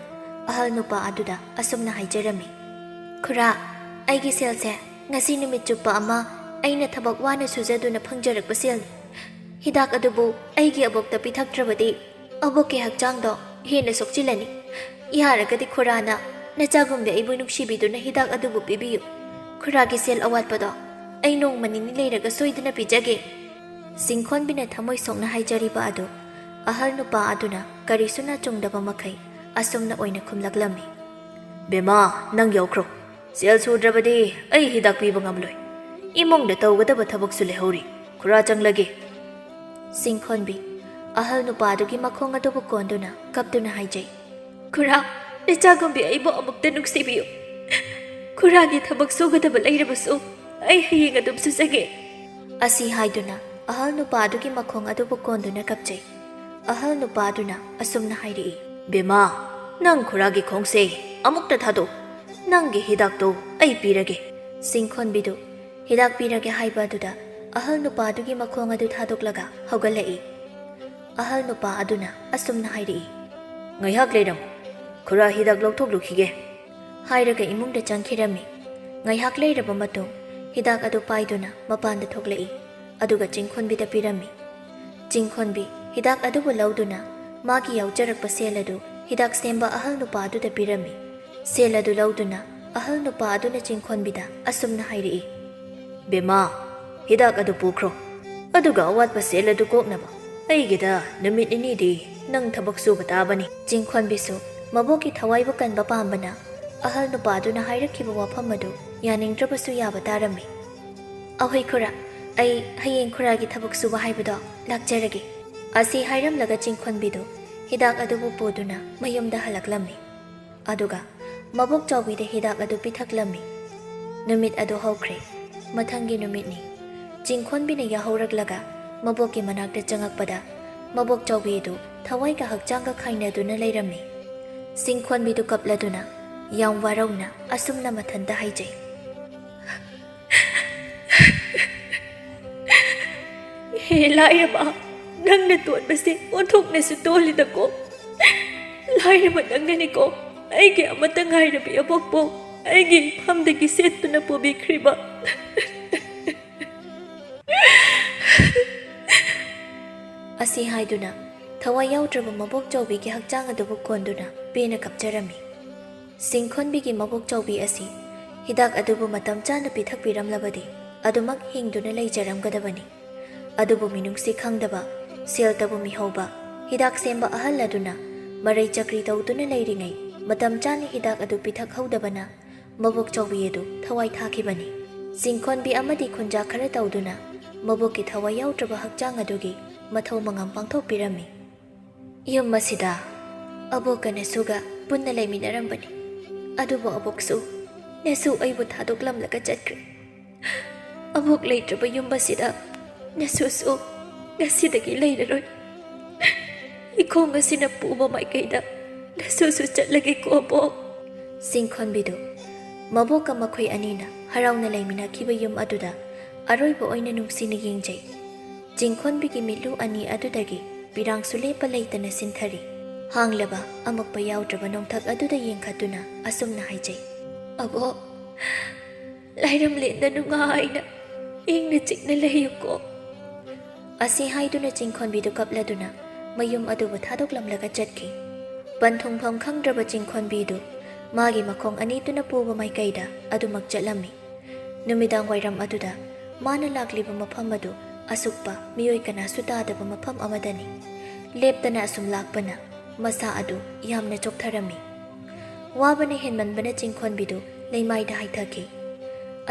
ꯑꯍꯜ ꯅꯨꯄꯥ ꯑꯗꯨꯗ ꯑꯁꯨꯝꯅ ꯍꯥꯏꯖꯔꯝꯃꯤ꯫ ꯈꯨꯔꯥ, ꯑꯩꯒꯤ ꯁꯦꯜꯁꯦ ꯉꯁꯤ ꯅꯨꯃꯤꯠ ꯆꯨꯞꯄ ꯑꯃ ꯑꯩꯅ ꯊꯕꯛ ꯋꯥꯅ ꯁꯨꯖꯗꯨꯅ ꯐꯪꯖꯔꯛꯄ ꯁꯦꯜꯅꯤ꯫ ꯍꯤꯗꯥꯛ ꯑꯗꯨꯕꯨ ꯑꯩꯒꯤ ꯑꯕꯣꯛꯇ ꯄꯤꯊꯛꯇ꯭ꯔꯕꯗꯤ ꯑꯕꯣꯛꯀꯤ ꯍꯛꯆꯥꯡꯗꯣ ꯍꯦꯟꯅ ꯁꯣꯛꯆꯤꯜꯂꯅꯤ꯫ ꯌꯥꯔꯒꯗꯤ ꯈꯨꯔꯥꯅ ꯅꯆꯥꯒꯨꯝꯕꯤ ꯑꯩꯕꯨ ꯅꯨꯡꯁꯤꯕꯤꯗꯨꯅ ꯍꯤꯗꯥꯛ ꯑꯗꯨꯕꯨ ꯄꯤꯕꯤꯌꯨ꯫ ꯈꯨꯔꯥꯒꯤ ꯁꯦꯜ ꯑꯋꯥꯠꯄꯗꯣ ꯑꯩ ꯅꯣꯡꯃ ꯅꯤꯅꯤ ꯂꯩꯔꯒ ꯁꯣꯏꯗꯅ ꯄꯤꯖꯒꯦ꯫ ꯆꯤꯡꯈꯣꯟꯕꯤꯅ ꯊꯃꯣꯏ ꯁꯣꯛꯅ ꯍꯥꯏꯖꯔꯤꯕ ꯑꯗꯨ ꯑꯍꯜ ꯅꯨꯄꯥ ꯑꯗꯨꯅ ꯀꯔꯤꯁꯨ ꯅꯥꯆꯨꯡꯗꯕ ꯃꯈꯩ ꯑꯁꯨꯝꯅ ꯑꯣꯏꯅ ꯈꯨꯝꯂꯛꯂꯝꯃꯤ꯫ ꯕꯦꯃꯥ, ꯅꯪ ꯌꯥꯎꯈ꯭ꯔꯣ, ꯁꯦꯜ ꯁꯨꯗ꯭ꯔꯕꯗꯤ ꯑꯩ ꯍꯤꯗꯥꯛ ꯄꯤꯕ ꯉꯝꯂꯣꯏ, ꯏꯃꯨꯡꯗ ꯇꯧꯒꯗꯕ ꯊꯕꯛꯁꯨ ꯂꯩꯍꯧꯔꯤ, ꯈꯨꯔꯥ ꯆꯪꯂꯒꯦ꯫ ꯆꯤꯡꯈꯣꯟꯕꯤ ꯑꯍꯜ ꯅꯨꯄꯥꯗꯨꯒꯤ ꯃꯈꯣꯡ ꯑꯗꯨꯕꯨ ꯀꯣꯟꯗꯨꯅ ꯀꯞꯇꯨꯅ ꯍꯥꯏꯖꯩ꯫ ꯈꯨꯔꯥ, ꯅꯆꯥꯒꯨꯝꯕꯤ ꯑꯩꯕꯨ ꯑꯃꯨꯛꯇ ꯅꯨꯡꯁꯤꯕꯤꯌꯨ, ꯈꯨꯔꯥꯒꯤ ꯊꯕꯛ ꯁꯨꯒꯗꯕ ꯂꯩꯔꯕꯁꯨ ꯑꯩ ꯍꯌꯦꯡ ꯑꯗꯨꯝ ꯁꯨꯖꯒꯦ꯫ ꯑꯁꯤ ꯍꯥꯏꯗꯨꯅ ꯑꯍꯜ ꯅꯨꯄꯥꯗꯨꯒꯤ ꯃꯈꯣꯡ ꯑꯗꯨꯕꯨ ꯀꯣꯟꯗꯨꯅ ꯀꯞꯆꯩ꯫ ꯑꯍꯜ ꯅꯨꯄꯥꯗꯨꯅ ꯑꯁꯨꯝꯅ ꯍꯥꯏꯔꯛꯏ꯫ ꯕꯦꯃꯥ, ꯅꯪ ꯈꯨꯔꯥꯒꯤ ꯈꯣꯡꯁꯦ ꯑꯃꯨꯛꯇ ꯊꯥꯗꯣꯛ, ꯅꯪꯒꯤ ꯍꯤꯗꯥꯛꯇꯣ ꯑꯩ ꯄꯤꯔꯒꯦ꯫ ꯆꯤꯡꯈꯣꯟꯕꯤꯗꯨ ꯍꯤꯗꯥꯛ ꯄꯤꯔꯒꯦ ꯍꯥꯏꯕ ꯑꯗꯨꯗ ꯑꯍꯜ ꯅꯨꯄꯥꯗꯨꯒꯤ ꯃꯈꯣꯡ ꯑꯗꯨ ꯊꯥꯗꯣꯛꯂꯒ ꯍꯧꯒꯠꯂꯛꯏ꯫ ꯑꯍꯜ ꯅꯨꯄꯥ ꯑꯗꯨꯅ ꯑꯁꯨꯝꯅ ꯍꯥꯏꯔꯛꯏ꯫ ꯉꯥꯏꯍꯥꯛ ꯂꯩꯔꯝꯃꯨ, ꯈꯨꯔꯥ ꯍꯤꯗꯥꯛ ꯂꯧꯊꯣꯛꯂꯨꯈꯤꯒꯦ ꯍꯥꯏꯔꯒ ꯏꯃꯨꯡꯗ ꯆꯪꯈꯤꯔꯝꯃꯤ꯫ ꯉꯥꯏꯍꯥꯛ ꯂꯩꯔꯕ ꯃꯇꯨꯡ ꯍꯤꯗꯥꯛ ꯑꯗꯨ ꯄꯥꯏꯗꯨꯅ ꯃꯄꯥꯟꯗ ꯊꯣꯛꯂꯛꯏ, ꯑꯗꯨꯒ ꯆꯤꯡꯈꯣꯟꯕꯤꯗ ꯄꯤꯔꯝꯃꯤ꯫ ꯆꯤꯡꯈꯣꯟꯕꯤ ꯍꯤꯗꯥꯛ ꯑꯗꯨꯕꯨ ꯂꯧꯗꯨꯅ ꯃꯥꯒꯤ ꯌꯥꯎꯖꯔꯛꯄ ꯁꯦꯜ ꯑꯗꯨ ꯍꯤꯗꯥꯛ ꯁꯦꯝꯕ ꯑꯍꯜ ꯅꯨꯄꯥ ꯑꯗꯨꯗ ꯄꯤꯔꯝꯃꯤ꯫ ꯁꯦꯜ ꯑꯗꯨ ꯂꯧꯗꯨꯅ ꯑꯍꯜ ꯅꯨꯄꯥ ꯑꯗꯨꯅ ꯆꯤꯡꯈꯣꯟꯕꯤꯗ ꯑꯁꯨꯝꯅ ꯍꯥꯏꯔꯛꯏ꯫ ꯕꯦꯃꯥ, ꯍꯤꯗꯥꯛ ꯑꯗꯨ ꯄꯨꯈ꯭ꯔꯣ, ꯑꯗꯨꯒ ꯑꯋꯥꯠꯄ ꯁꯦꯜ ꯑꯗꯨ ꯀꯣꯛꯅꯕ ꯑꯩꯒꯤꯗ ꯅꯨꯃꯤꯠ ꯅꯤꯅꯤꯗꯤ ꯅꯪ ꯊꯕꯛ ꯁꯨꯕ ꯇꯥꯕꯅꯤ꯫ ꯆꯤꯡꯈꯣꯟꯕꯤꯁꯨ ꯃꯕꯣꯛꯀꯤ ꯊꯋꯥꯏꯕꯨ ꯀꯟꯕ ꯄꯥꯝꯕꯅ ꯑꯍꯜ ꯅꯨꯄꯥ ꯑꯗꯨꯅ ꯍꯥꯏꯔꯛꯈꯤꯕ ꯋꯥꯐꯝ ꯑꯗꯨ ꯌꯥꯅꯤꯡꯗ꯭ꯔꯕꯁꯨ ꯌꯥꯕ ꯇꯥꯔꯝꯃꯤ꯫ ꯑꯍꯣꯏ ꯈꯨꯔꯥ, ꯑꯩ ꯍꯌꯦꯡ ꯈꯨꯔꯥꯒꯤ ꯊꯕꯛ ꯁꯨꯕ ꯍꯥꯏꯕꯗꯣ ꯂꯥꯛꯆꯔꯒꯦ꯫ ꯑꯁꯤ ꯍꯥꯏꯔꯝꯂꯒ ꯆꯤꯡꯈꯣꯟꯕꯤꯗꯨ ꯍꯤꯗꯥꯛ ꯑꯗꯨꯕꯨ ꯄꯨꯗꯨꯅ ꯃꯌꯨꯝꯗ ꯍꯜꯂꯛꯂꯝꯃꯤ꯫ ꯑꯗꯨꯒ ꯃꯕꯣꯛ ꯆꯥꯎꯕꯤꯗ ꯍꯤꯗꯥꯛ ꯑꯗꯨ ꯄꯤꯊꯛꯂꯝꯃꯤ꯫ ꯅꯨꯃꯤꯠ ꯑꯗꯨ ꯍꯧꯈ꯭ꯔꯦ꯫ ꯃꯊꯪꯒꯤ ꯅꯨꯃꯤꯠꯅꯤ꯫ ꯆꯤꯡꯈꯣꯟꯕꯤꯅ ꯌꯥꯍꯧꯔꯛꯂꯒ ꯃꯕꯣꯛꯀꯤ ꯃꯅꯥꯛꯇ ꯆꯪꯉꯛꯄꯗ ꯃꯕꯣꯛ ꯆꯥꯎꯕꯤ ꯑꯗꯨ ꯊꯋꯥꯏꯒ ꯍꯛꯆꯥꯡꯒ ꯈꯥꯏꯅꯗꯨꯅ ꯂꯩꯔꯝꯃꯤ꯫ ꯆꯤꯡꯈꯣꯟꯕꯤꯗꯨ ꯀꯞꯂꯗꯨꯅ ꯌꯥꯝ ꯋꯥꯔꯧꯅ ꯑꯁꯨꯝꯅ ꯃꯊꯟꯇ ꯍꯥꯏꯖꯩ꯫ ꯍꯦ ꯂꯥꯏꯔꯕ, ꯅꯪꯅ ꯇꯣꯟꯕꯁꯦ ꯑꯣꯟꯊꯣꯛꯅꯁꯨ ꯇꯣꯜꯂꯤꯗꯀꯣ꯫ ꯂꯥꯏꯔꯕ ꯅꯪꯅꯅꯤꯀꯣ ꯑꯩꯒꯤ ꯑꯃꯠꯇ ꯉꯥꯏꯔꯕꯤ ꯑꯕꯣꯛꯄꯨ ꯑꯩꯒꯤ ꯏꯐꯝꯗꯒꯤ ꯁꯦꯠꯇꯨꯅ ꯄꯨꯕꯤꯈ꯭ꯔꯤꯕ꯫ ꯑꯁꯤ ꯍꯥꯏꯗꯨꯅ ꯊꯋꯥꯏ ꯌꯥꯎꯗ꯭ꯔꯕ ꯃꯕꯣꯛ ꯆꯥꯎꯕꯤꯒꯤ ꯍꯛꯆꯥꯡ ꯑꯗꯨꯕꯨ ꯀꯣꯟꯗꯨꯅ ꯄꯦꯟꯅ ꯀꯞꯆꯔꯝꯃꯤ꯫ ꯆꯤꯡꯈꯣꯟꯕꯤꯒꯤ ꯃꯕꯣꯛ ꯆꯥꯎꯕꯤ ꯑꯁꯤ ꯍꯤꯗꯥꯛ ꯑꯗꯨꯕꯨ ꯃꯇꯝ ꯆꯥꯅ ꯄꯤꯊꯛꯄꯤꯔꯝꯂꯕꯗꯤ ꯑꯗꯨꯃꯛ ꯍꯤꯡꯗꯨꯅ ꯂꯩꯖꯔꯝꯒꯗꯕꯅꯤ꯫ ꯑꯗꯨꯕꯨ ꯃꯤꯅꯨꯡꯁꯤ ꯈꯪꯗꯕ, ꯁꯦꯜꯇꯕꯨ ꯃꯤꯍꯧꯕ ꯍꯤꯗꯥꯛ ꯁꯦꯝꯕ ꯑꯍꯜ ꯑꯗꯨꯅ ꯃꯔꯩ ꯆꯀ꯭ꯔꯤ ꯇꯧꯗꯨꯅ ꯂꯩꯔꯤꯉꯩ ꯃꯇꯝ ꯆꯥꯅ ꯍꯤꯗꯥꯛ ꯑꯗꯨ ꯄꯤꯊꯛꯍꯧꯗꯕꯅ ꯃꯕꯣꯛ ꯆꯥꯎꯕꯤ ꯑꯗꯨ ꯊꯋꯥꯏ ꯊꯥꯈꯤꯕꯅꯤ꯫ ꯆꯤꯡꯈꯣꯟꯕꯤ ꯑꯃꯗꯤ ꯈꯨꯟꯖꯥ ꯈꯔ ꯇꯧꯗꯨꯅ ꯃꯕꯣꯛꯀꯤ ꯊꯋꯥꯏ ꯌꯥꯎꯗ꯭ꯔꯕ ꯍꯛꯆꯥꯡ ꯑꯗꯨꯒꯤ ꯃꯊꯧ ꯃꯉꯝ ꯄꯥꯡꯊꯣꯛꯄꯤꯔꯝꯃꯤ꯫ ꯌꯨꯝ ꯑꯁꯤꯗ ꯑꯕꯣꯛꯀ ꯅꯦꯁꯨꯒ ꯄꯨꯟꯅ ꯂꯩꯃꯤꯟꯅꯔꯝꯕꯅꯤ꯫ ꯑꯗꯨꯕꯨ ꯑꯕꯣꯛꯁꯨ ꯅꯦꯁꯨ ꯑꯩꯕꯨ ꯊꯥꯗꯣꯛꯂꯝꯂꯒ ꯆꯠꯈ꯭ꯔꯦ꯫ ꯑꯕꯣꯛ ꯂꯩꯇ꯭ꯔꯕ ꯌꯨꯝ ꯑꯁꯤꯗ ꯅꯦꯁꯨꯁꯨ ꯉꯁꯤꯗꯒꯤ ꯂꯩꯔꯔꯣꯏ꯫ ꯏꯈꯣꯡ ꯑꯁꯤꯅ ꯄꯨꯕ ꯃꯥꯏꯀꯩꯗ ꯅꯦꯁꯨꯁꯨ ꯆꯠꯂꯒꯦꯀꯣ ꯑꯕꯣꯛ꯫ ꯆꯤꯡꯈꯣꯟꯕꯤꯗꯨ ꯃꯕꯣꯛꯀ ꯃꯈꯣꯏ ꯑꯅꯤꯅ ꯍꯔꯥꯎꯅ ꯂꯩꯃꯤꯟꯅꯈꯤꯕ ꯌꯨꯝ ꯑꯗꯨꯗ ꯑꯔꯣꯏꯕ ꯑꯣꯏꯅ ꯅꯨꯡꯁꯤꯅ ꯌꯦꯡꯖꯩ꯫ ꯆꯤꯡꯈꯣꯟꯕꯤꯒꯤ ꯃꯤꯠꯂꯨ ꯑꯅꯤ ꯑꯗꯨꯗꯒꯤ ꯄꯤꯔꯥꯡꯁꯨ ꯂꯦꯞꯄ ꯂꯩꯇꯅ ꯁꯤꯟꯊꯔꯤ꯫ ꯍꯥꯡꯂꯕ ꯑꯃꯛꯄ ꯌꯥꯎꯗ꯭ꯔꯕ ꯅꯣꯡꯊꯛ ꯑꯗꯨꯗ ꯌꯦꯡꯈꯠꯇꯨꯅ ꯑꯁꯨꯝꯅ ꯍꯥꯏꯖꯩ꯫ ꯑꯕꯣꯛ, ꯂꯥꯏꯔꯝꯂꯦꯟꯗ ꯅꯨꯡꯉꯥꯏꯅ ꯏꯪꯅ ꯆꯤꯛꯅ ꯂꯩꯌꯨꯀꯣ꯫ ꯑꯁꯤ ꯍꯥꯏꯗꯨꯅ ꯆꯤꯡꯈꯣꯟꯕꯤꯗꯨ ꯀꯞꯂꯗꯨꯅ ꯃꯌꯨꯝ ꯑꯗꯨꯕꯨ ꯊꯥꯗꯣꯛꯂꯝꯂꯒ ꯆꯠꯈꯤ꯫ ꯄꯟꯊꯨꯡꯐꯝ ꯈꯪꯗ꯭ꯔꯕ ꯆꯤꯡꯈꯣꯟꯕꯤꯗꯨ ꯃꯥꯒꯤ ꯃꯈꯣꯡ ꯑꯅꯤꯗꯨꯅ ꯄꯨꯕ ꯃꯥꯏꯀꯩꯗ ꯑꯗꯨꯃꯛ ꯆꯠꯂꯝꯃꯤ꯫ ꯅꯨꯃꯤꯗꯥꯡ ꯋꯥꯏꯔꯝ ꯑꯗꯨꯗ ꯃꯥꯅ ꯂꯥꯛꯂꯤꯕ ꯃꯐꯝ ꯑꯗꯨ ꯑꯁꯨꯛꯄ ꯃꯤꯑꯣꯏ ꯀꯅꯥꯁꯨ ꯇꯥꯗꯕ ꯃꯐꯝ ꯑꯃꯗꯅꯤ꯫ ꯂꯦꯞꯇꯅ ꯑꯁꯨꯝ ꯂꯥꯛꯄꯅ ꯃꯁꯥ ꯑꯗꯨ ꯌꯥꯝꯅ ꯆꯣꯛꯊꯔꯝꯃꯤ꯫ ꯋꯥꯕꯅ ꯍꯦꯟꯃꯟꯕꯅ ꯆꯤꯡꯈꯣꯟꯕꯤꯗꯨ ꯂꯩꯃꯥꯏꯗ ꯍꯥꯏꯊꯈꯤ꯫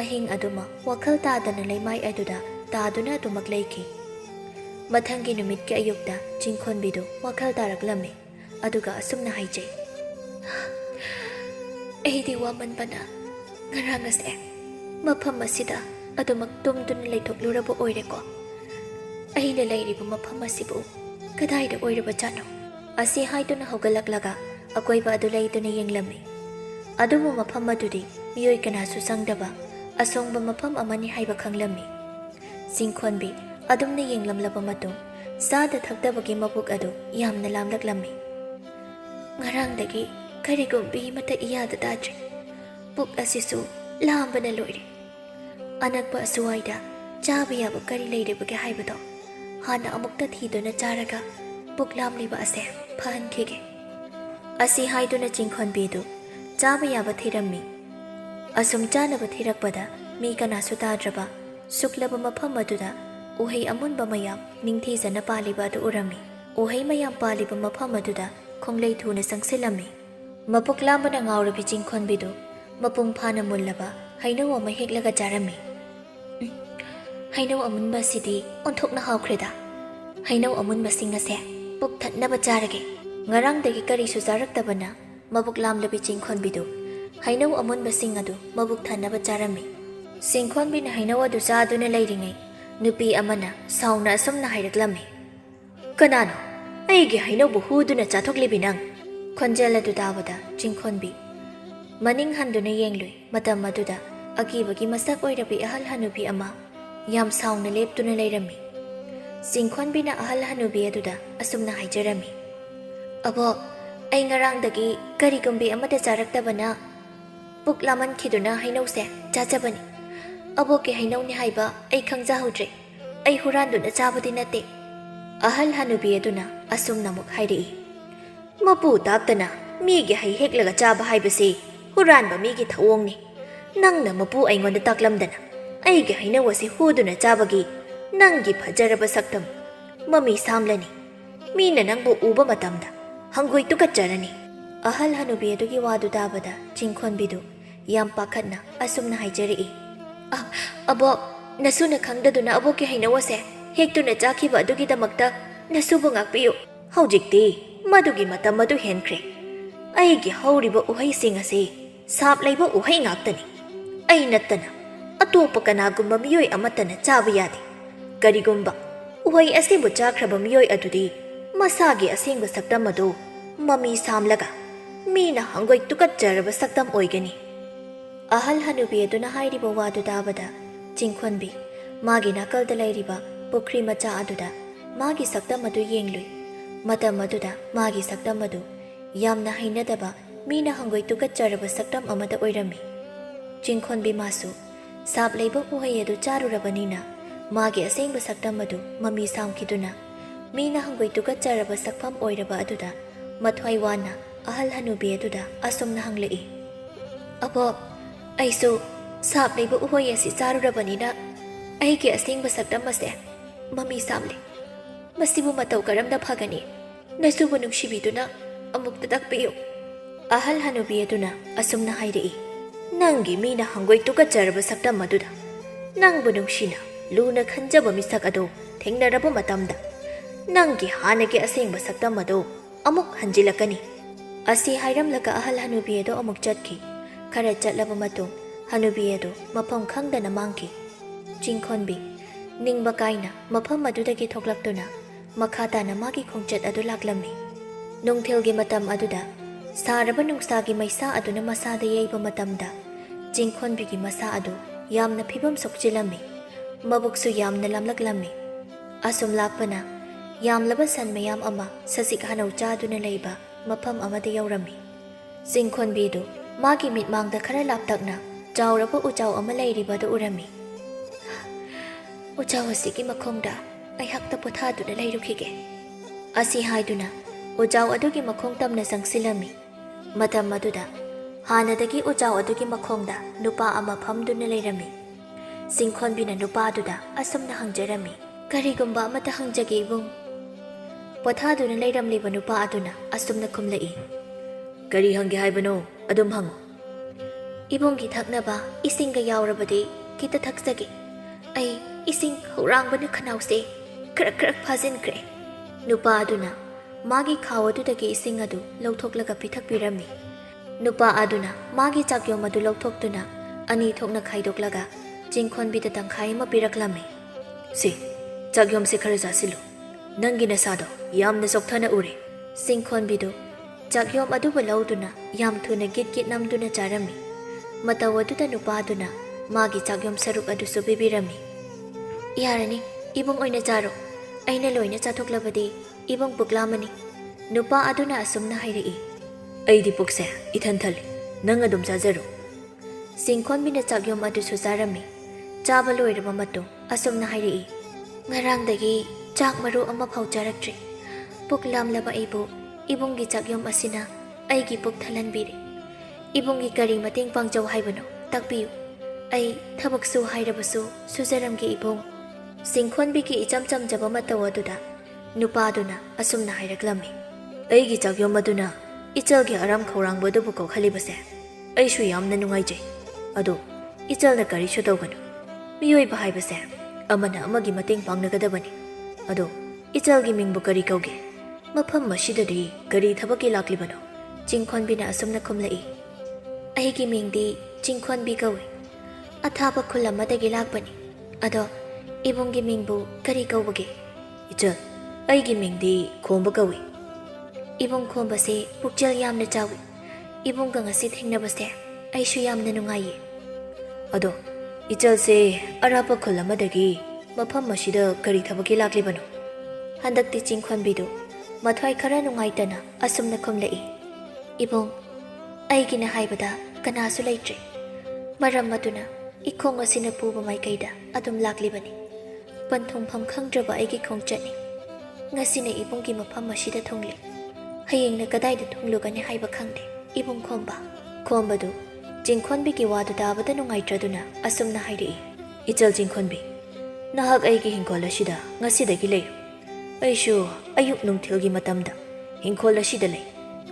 ꯑꯍꯤꯡ ꯑꯗꯨꯃꯛ ꯋꯥꯈꯜ ꯇꯥꯗꯅ ꯂꯩꯃꯥꯏ ꯑꯗꯨꯗ ꯇꯥꯗꯨꯅ ꯑꯗꯨꯃꯛ ꯂꯩꯈꯤ꯫ ꯃꯊꯪꯒꯤ ꯅꯨꯃꯤꯠꯀꯤ ꯑꯌꯨꯛꯇ ꯆꯤꯡꯈꯣꯟꯕꯤꯗꯨ ꯋꯥꯈꯜ ꯇꯥꯔꯛꯂꯝꯃꯤ꯫ ꯑꯗꯨꯒ ꯑꯁꯨꯝꯅ ꯍꯥꯏꯖꯩ꯫ ꯑꯩꯗꯤ ꯋꯥꯃꯟꯕꯅ ꯉꯔꯥꯡ ꯑꯁꯦ ꯃꯐꯝ ꯑꯁꯤꯗ ꯑꯗꯨꯃꯛ ꯇꯨꯝꯗꯨꯅ ꯂꯩꯊꯣꯛꯂꯨꯔꯕ ꯑꯣꯏꯔꯦꯀꯣ꯫ ꯑꯩꯅ ꯂꯩꯔꯤꯕ ꯃꯐꯝ ꯑꯁꯤꯕꯨ ꯀꯗꯥꯏꯗ ꯑꯣꯏꯔꯕꯖꯥꯠꯅꯣ? ꯑꯁꯤ ꯍꯥꯏꯗꯨꯅ ꯍꯧꯒꯠꯂꯛꯂꯒ ꯑꯀꯣꯏꯕ ꯑꯗꯨ ꯂꯩꯗꯨꯅ ꯌꯦꯡꯂꯝꯃꯤ꯫ ꯑꯗꯨꯕꯨ ꯃꯐꯝ ꯑꯗꯨꯗꯤ ꯃꯤꯑꯣꯏ ꯀꯅꯥꯁꯨ ꯆꯪꯗꯕ ꯑꯁꯣꯡꯕ ꯃꯐꯝ ꯑꯃꯅꯤ ꯍꯥꯏꯕ ꯈꯪꯂꯝꯃꯤ꯫ ꯆꯤꯡꯈꯣꯟꯕꯤ ꯑꯗꯨꯝꯅ ꯌꯦꯡꯂꯝꯂꯕ ꯃꯇꯨꯡ ꯆꯥꯗ ꯊꯛꯇꯕꯒꯤ ꯃꯕꯨꯛ ꯑꯗꯨ ꯌꯥꯝꯅ ꯂꯥꯝꯂꯛꯂꯝꯃꯤ꯫ ꯉꯔꯥꯡꯗꯒꯤ ꯀꯔꯤꯒꯨꯝꯕꯤ ꯑꯃꯠꯇ ꯏꯌꯥꯗ ꯇꯥꯗ꯭ꯔꯤ꯫ ꯄꯨꯛ ꯑꯁꯤꯁꯨ ꯂꯥꯝꯕꯅ ꯂꯣꯏꯔꯦ꯫ ꯑꯅꯛꯄ ꯑꯁꯨꯋꯥꯏꯗ ꯆꯥꯕ ꯌꯥꯕ ꯀꯔꯤ ꯂꯩꯔꯤꯕꯒꯦ ꯍꯥꯏꯕꯗꯣ ꯍꯥꯟꯅ ꯑꯃꯨꯛꯇ ꯊꯤꯗꯨꯅ ꯆꯥꯔꯒ ꯄꯨꯛ ꯂꯥꯝꯂꯤꯕ ꯑꯁꯦ ꯐꯍꯟꯈꯤꯒꯦ꯫ ꯑꯁꯤ ꯍꯥꯏꯗꯨꯅ ꯆꯤꯡꯈꯣꯟꯕꯤꯗꯨ ꯆꯥꯕ ꯌꯥꯕ ꯊꯤꯔꯝꯃꯤ꯫ ꯑꯁꯨꯝ ꯆꯥꯅꯕ ꯊꯤꯔꯛꯄꯗ ꯃꯤ ꯀꯅꯥꯁꯨ ꯇꯥꯗ꯭ꯔꯕ ꯁꯨꯛꯂꯕ ꯃꯐꯝ ꯑꯗꯨꯗ ꯎꯍꯩ ꯑꯃꯨꯟꯕ ꯃꯌꯥꯝ ꯅꯤꯡꯊꯤꯖꯅ ꯄꯥꯜꯂꯤꯕ ꯑꯗꯨ ꯎꯔꯝꯃꯤ꯫ ꯎꯍꯩ ꯃꯌꯥꯝ ꯄꯥꯜꯂꯤꯕ ꯃꯐꯝ ꯑꯗꯨꯗ ꯈꯣꯡꯂꯩ ꯊꯨꯅ ꯆꯪꯁꯤꯜꯂꯝꯃꯤ꯫ ꯃꯄꯨꯛ ꯂꯥꯝꯕꯅ ꯉꯥꯎꯔꯕꯤ ꯆꯤꯡꯈꯣꯟꯕꯤꯗꯨ ꯃꯄꯨꯡ ꯐꯥꯅ ꯃꯨꯜꯂꯕ ꯍꯩꯅꯧ ꯑꯃ ꯍꯦꯛꯂꯒ ꯆꯥꯔꯝꯃꯤ꯫ ꯍꯩꯅꯧ ꯑꯃꯨꯟꯕ ꯑꯁꯤꯗꯤ ꯑꯣꯟꯊꯣꯛꯅ ꯍꯥꯎꯈ꯭ꯔꯦꯗ꯫ ꯍꯩꯅꯧ ꯑꯃꯨꯟꯕꯁꯤꯡ ꯑꯁꯦ ꯄꯨꯛ ꯊꯟꯅꯕ ꯆꯥꯔꯒꯦ꯫ ꯉꯔꯥꯡꯗꯒꯤ ꯀꯔꯤꯁꯨ ꯆꯥꯔꯛꯇꯕꯅ ꯃꯕꯨꯛ ꯂꯥꯝꯂꯕꯤ ꯆꯤꯡꯈꯣꯟꯕꯤꯗꯨ ꯍꯩꯅꯧ ꯑꯃꯨꯟꯕꯁꯤꯡ ꯑꯗꯨ ꯃꯕꯨꯛ ꯊꯟꯅꯕ ꯆꯥꯔꯝꯃꯤ꯫ ꯆꯤꯡꯈꯣꯟꯕꯤꯅ ꯍꯩꯅꯧ ꯑꯗꯨ ꯆꯥꯗꯨꯅ ꯂꯩꯔꯤꯉꯩ ꯅꯨꯄꯤ ꯑꯃꯅ ꯁꯥꯎꯅ ꯑꯁꯨꯝꯅ ꯍꯥꯏꯔꯛꯂꯝꯃꯤ꯫ ꯀꯅꯥꯅꯣ ꯑꯩꯒꯤ ꯍꯩꯅꯧꯕꯨ ꯍꯨꯗꯨꯅ ꯆꯥꯊꯣꯛꯂꯤꯕꯤ ꯅꯪ? ꯈꯣꯟꯖꯦꯜ ꯑꯗꯨ ꯇꯥꯕꯗ ꯆꯤꯡꯈꯣꯟꯕꯤ ꯃꯅꯤꯡ ꯍꯟꯗꯨꯅ ꯌꯦꯡꯂꯨꯏ꯫ ꯃꯇꯝ ꯑꯗꯨꯗ ꯑꯀꯤꯕꯒꯤ ꯃꯁꯛ ꯑꯣꯏꯔꯕꯤ ꯑꯍꯜ ꯍꯅꯨꯕꯤ ꯑꯃ ꯌꯥꯝ ꯁꯥꯎꯅ ꯂꯦꯞꯇꯨꯅ ꯂꯩꯔꯝꯃꯤ꯫ ꯆꯤꯡꯈꯣꯟꯕꯤꯅ ꯑꯍꯜ ꯍꯅꯨꯕꯤ ꯑꯗꯨꯗ ꯑꯁꯨꯝꯅ ꯍꯥꯏꯖꯔꯝꯃꯤ꯫ ꯑꯕꯣꯛ, ꯑꯩ ꯉꯔꯥꯡꯗꯒꯤ ꯀꯔꯤꯒꯨꯝꯕꯤ ꯑꯃꯠꯇ ꯆꯥꯔꯛꯇꯕꯅ ꯄꯨꯛ ꯂꯥꯃꯟꯈꯤꯗꯨꯅ ꯍꯩꯅꯧꯁꯦ ꯆꯥꯖꯕꯅꯤ꯫ ꯑꯕꯣꯛꯀꯤ ꯍꯩꯅꯧꯅꯤ ꯍꯥꯏꯕ ꯑꯩ ꯈꯪꯖꯍꯧꯗ꯭ꯔꯦ꯫ ꯑꯩ ꯍꯨꯔꯥꯟꯗꯨꯅ ꯆꯥꯕꯗꯤ ꯅꯠꯇꯦ꯫ ꯑꯍꯜ ꯍꯅꯨꯕꯤ ꯑꯗꯨꯅ ꯑꯁꯨꯝꯅ ꯑꯃꯨꯛ ꯍꯥꯏꯔꯛꯏ꯫ ꯃꯄꯨ ꯇꯥꯛꯇꯅ ꯃꯤꯒꯤ ꯍꯩ ꯍꯦꯛꯂꯒ ꯆꯥꯕ ꯍꯥꯏꯕꯁꯤ huranba migi thawongni nangna mapu aingonda taklamdana aigi hainawasi huduna chabagi nangi phajaraba saktam mami samlani mina nangbu uba matamda hangoi tukatjarani ahal hanubi adugi wadu dabada Chingkholbidu yam pakhatna asumna haijari abo nasuna khangdaduna aboki hainawase hektuna chakhiba adugi damakta nasubu ngakpiyu haujikti madugi matam madu henkre aigi hauriba uhai sing ase sap leiba uhai ngaktani ai nattana atopa kanagumba miyoi amatana chaba yade karigumba uhai asibu chakraba miyoi adudi masagi asengba saktam adu mami samlaga mina hangoi tukatjaraba saktam oigani ahal hanubi aduna hairiba wadu dabada Chingkholbi magi nakalda lairiba pukri macha aduda magi saktam adu yenglui matam aduda magi saktam adu yamna hainadaba mina hangoi tukatjaraba saktam amada oirami Chingkholbi masu sap leiba uhai adu charurabanina magi asengba saktam adu mami samkiduna mina hangoi tukatjaraba sakpham oiraba aduda mathwai wana ahal hanubi aduda asumna hanglei abo aisu sap leiba uhai asi charurabanina aigi asengba saktam ase mami samle masibu matau karamda phagani nasubu nungshibiduna amukta takpiyu ahal hanubi aduna asumna hairei nangi mina hangoi tukatjaraba saktam aduda nangbu nungshina luna khanjaba misak ado thengnaraba matamda nangi hanagi asengba saktam ado amuk hanjilakani asi hairamlaga ahal hanubi ado amuk chatki khara chatlaba matung hanubi ado mafam khangdana mangki Chingkholbi ningba kaina mafam adudagi thoklaktuna makhata na magi khongchat adu laklammi nungthilgi matam aduda saraba nungsagi maisa aduna masada yeiba matamda Chingkholbigi masa adu yamna phibam sokchilammi mabuksu yamna lamlaklammi asum lakpana yamlaba san mayam ama sasik hanau chaduna leiba mafam amada yaurammi Chingkholbi du magi mitmangda khara laptakna chawraba uchau ama leiribada urami uchau asigi makhongda aihakta pothaduna leirukhige asi haiduna uchau adugi makhong tamna sangsilami matam aduda hanadagi uchau adugi makhongda nupa ama phamduna leirami Chingkholbina nupa aduda asumna hangjarami karigumba amata hangjage ibung pothaduna leiramliba nupa aduna asumna khumlai kari hangge haibano adum hango ibunggi thaknaba isingga yaurabadi kita thaksage ai ising haurangbana khanause krak krak phajinkre nupa aduna magi khaw adudagi ising adu lawthoklaga pithakpirami nupa aduna magi chakyom adu lawthoktuna ani thokna khaidoklaga Chingkholbida tangkhai ama piraklami si chakyom se khara jasilu nangi nasado yamna sokthana ure Chingkholbidu chakyom adu balawduna yam thuna git git namduna charami mataw aduda nupa aduna magi chakyom saruk adu subibirami yarani ibung oina charo aina loina chathoklabadi ibung puklamani nupa aduna asumna hairei aidi pukse ithan thali nang adum chajaru Chingkholbina chakyom adu sujarami chaba loiraba matu asumna hairei ngarangdagi chak maru ama phau charaktre puklamlaba aibu ibunggi chakyom asina aigi puk thalanbiri ibunggi kari mateng pangjau haibano takpiyu ai thabaksu hairabasu sujaramgi ibung Chingkholbigi icham chamjaba mataw aduda nupa aduna asumna hairaklammi aigi chakyom aduna ichalgi aram khawrangbadubu kokhalibase aishu yamna nungaijai ado ichalna kari shodoganu miyoiba haibase amana amagi mateng pangnagadabani ado ichalgi mingbu kari kauge mafam masidadi kari thabaki laklibano Chingkholbina asumna khumlai aigi mingdi Chingkholbi kawi athaba khulamadagi lakbani ado ibunggi mingbu kari kaubage ichal aigi mingdi khomba kawi ibung khomba se pukjal yamna chawi ibung ga ngasi thengnabase aishu yamna nungaiye ado ichal se arapa khulamadagi mafam masida kari thabaki laklibano handakti Chingkholbidu mathwai khara nungaitana asumna khumlai ibung aigina haibada kanasu leitre maram aduna ikhong asina puba maikaida adum laklibani panthongpham khangdraba aigi khongchatni ngasina ibunggi mafam asida thongli hayengna kadaida thonglugani haiba khangde ibung khombadu ꯆꯤꯡꯈꯣꯟꯕꯤꯒꯤ ꯋꯥꯗꯨ ꯇꯥꯕꯗ ꯅꯨꯡꯉꯥꯏꯇ꯭ꯔꯗꯨꯅ ꯑꯁꯨꯝꯅ ꯍꯥꯏꯔꯛꯏ, ꯏꯆꯜ ꯆꯤꯡꯈꯣꯟꯕꯤ, ꯅꯍꯥꯛ ꯑꯩꯒꯤ ꯍꯤꯡꯈꯣꯜ ꯑꯁꯤꯗ ꯉꯁꯤꯗꯒꯤ ꯂꯩꯌꯨ꯫ ꯑꯩꯁꯨ ꯑꯌꯨꯛ ꯅꯨꯡꯊꯤꯜꯒꯤ ꯃꯇꯝꯗ ꯍꯤꯡꯈꯣꯜ ꯑꯁꯤꯗ ꯂꯩ,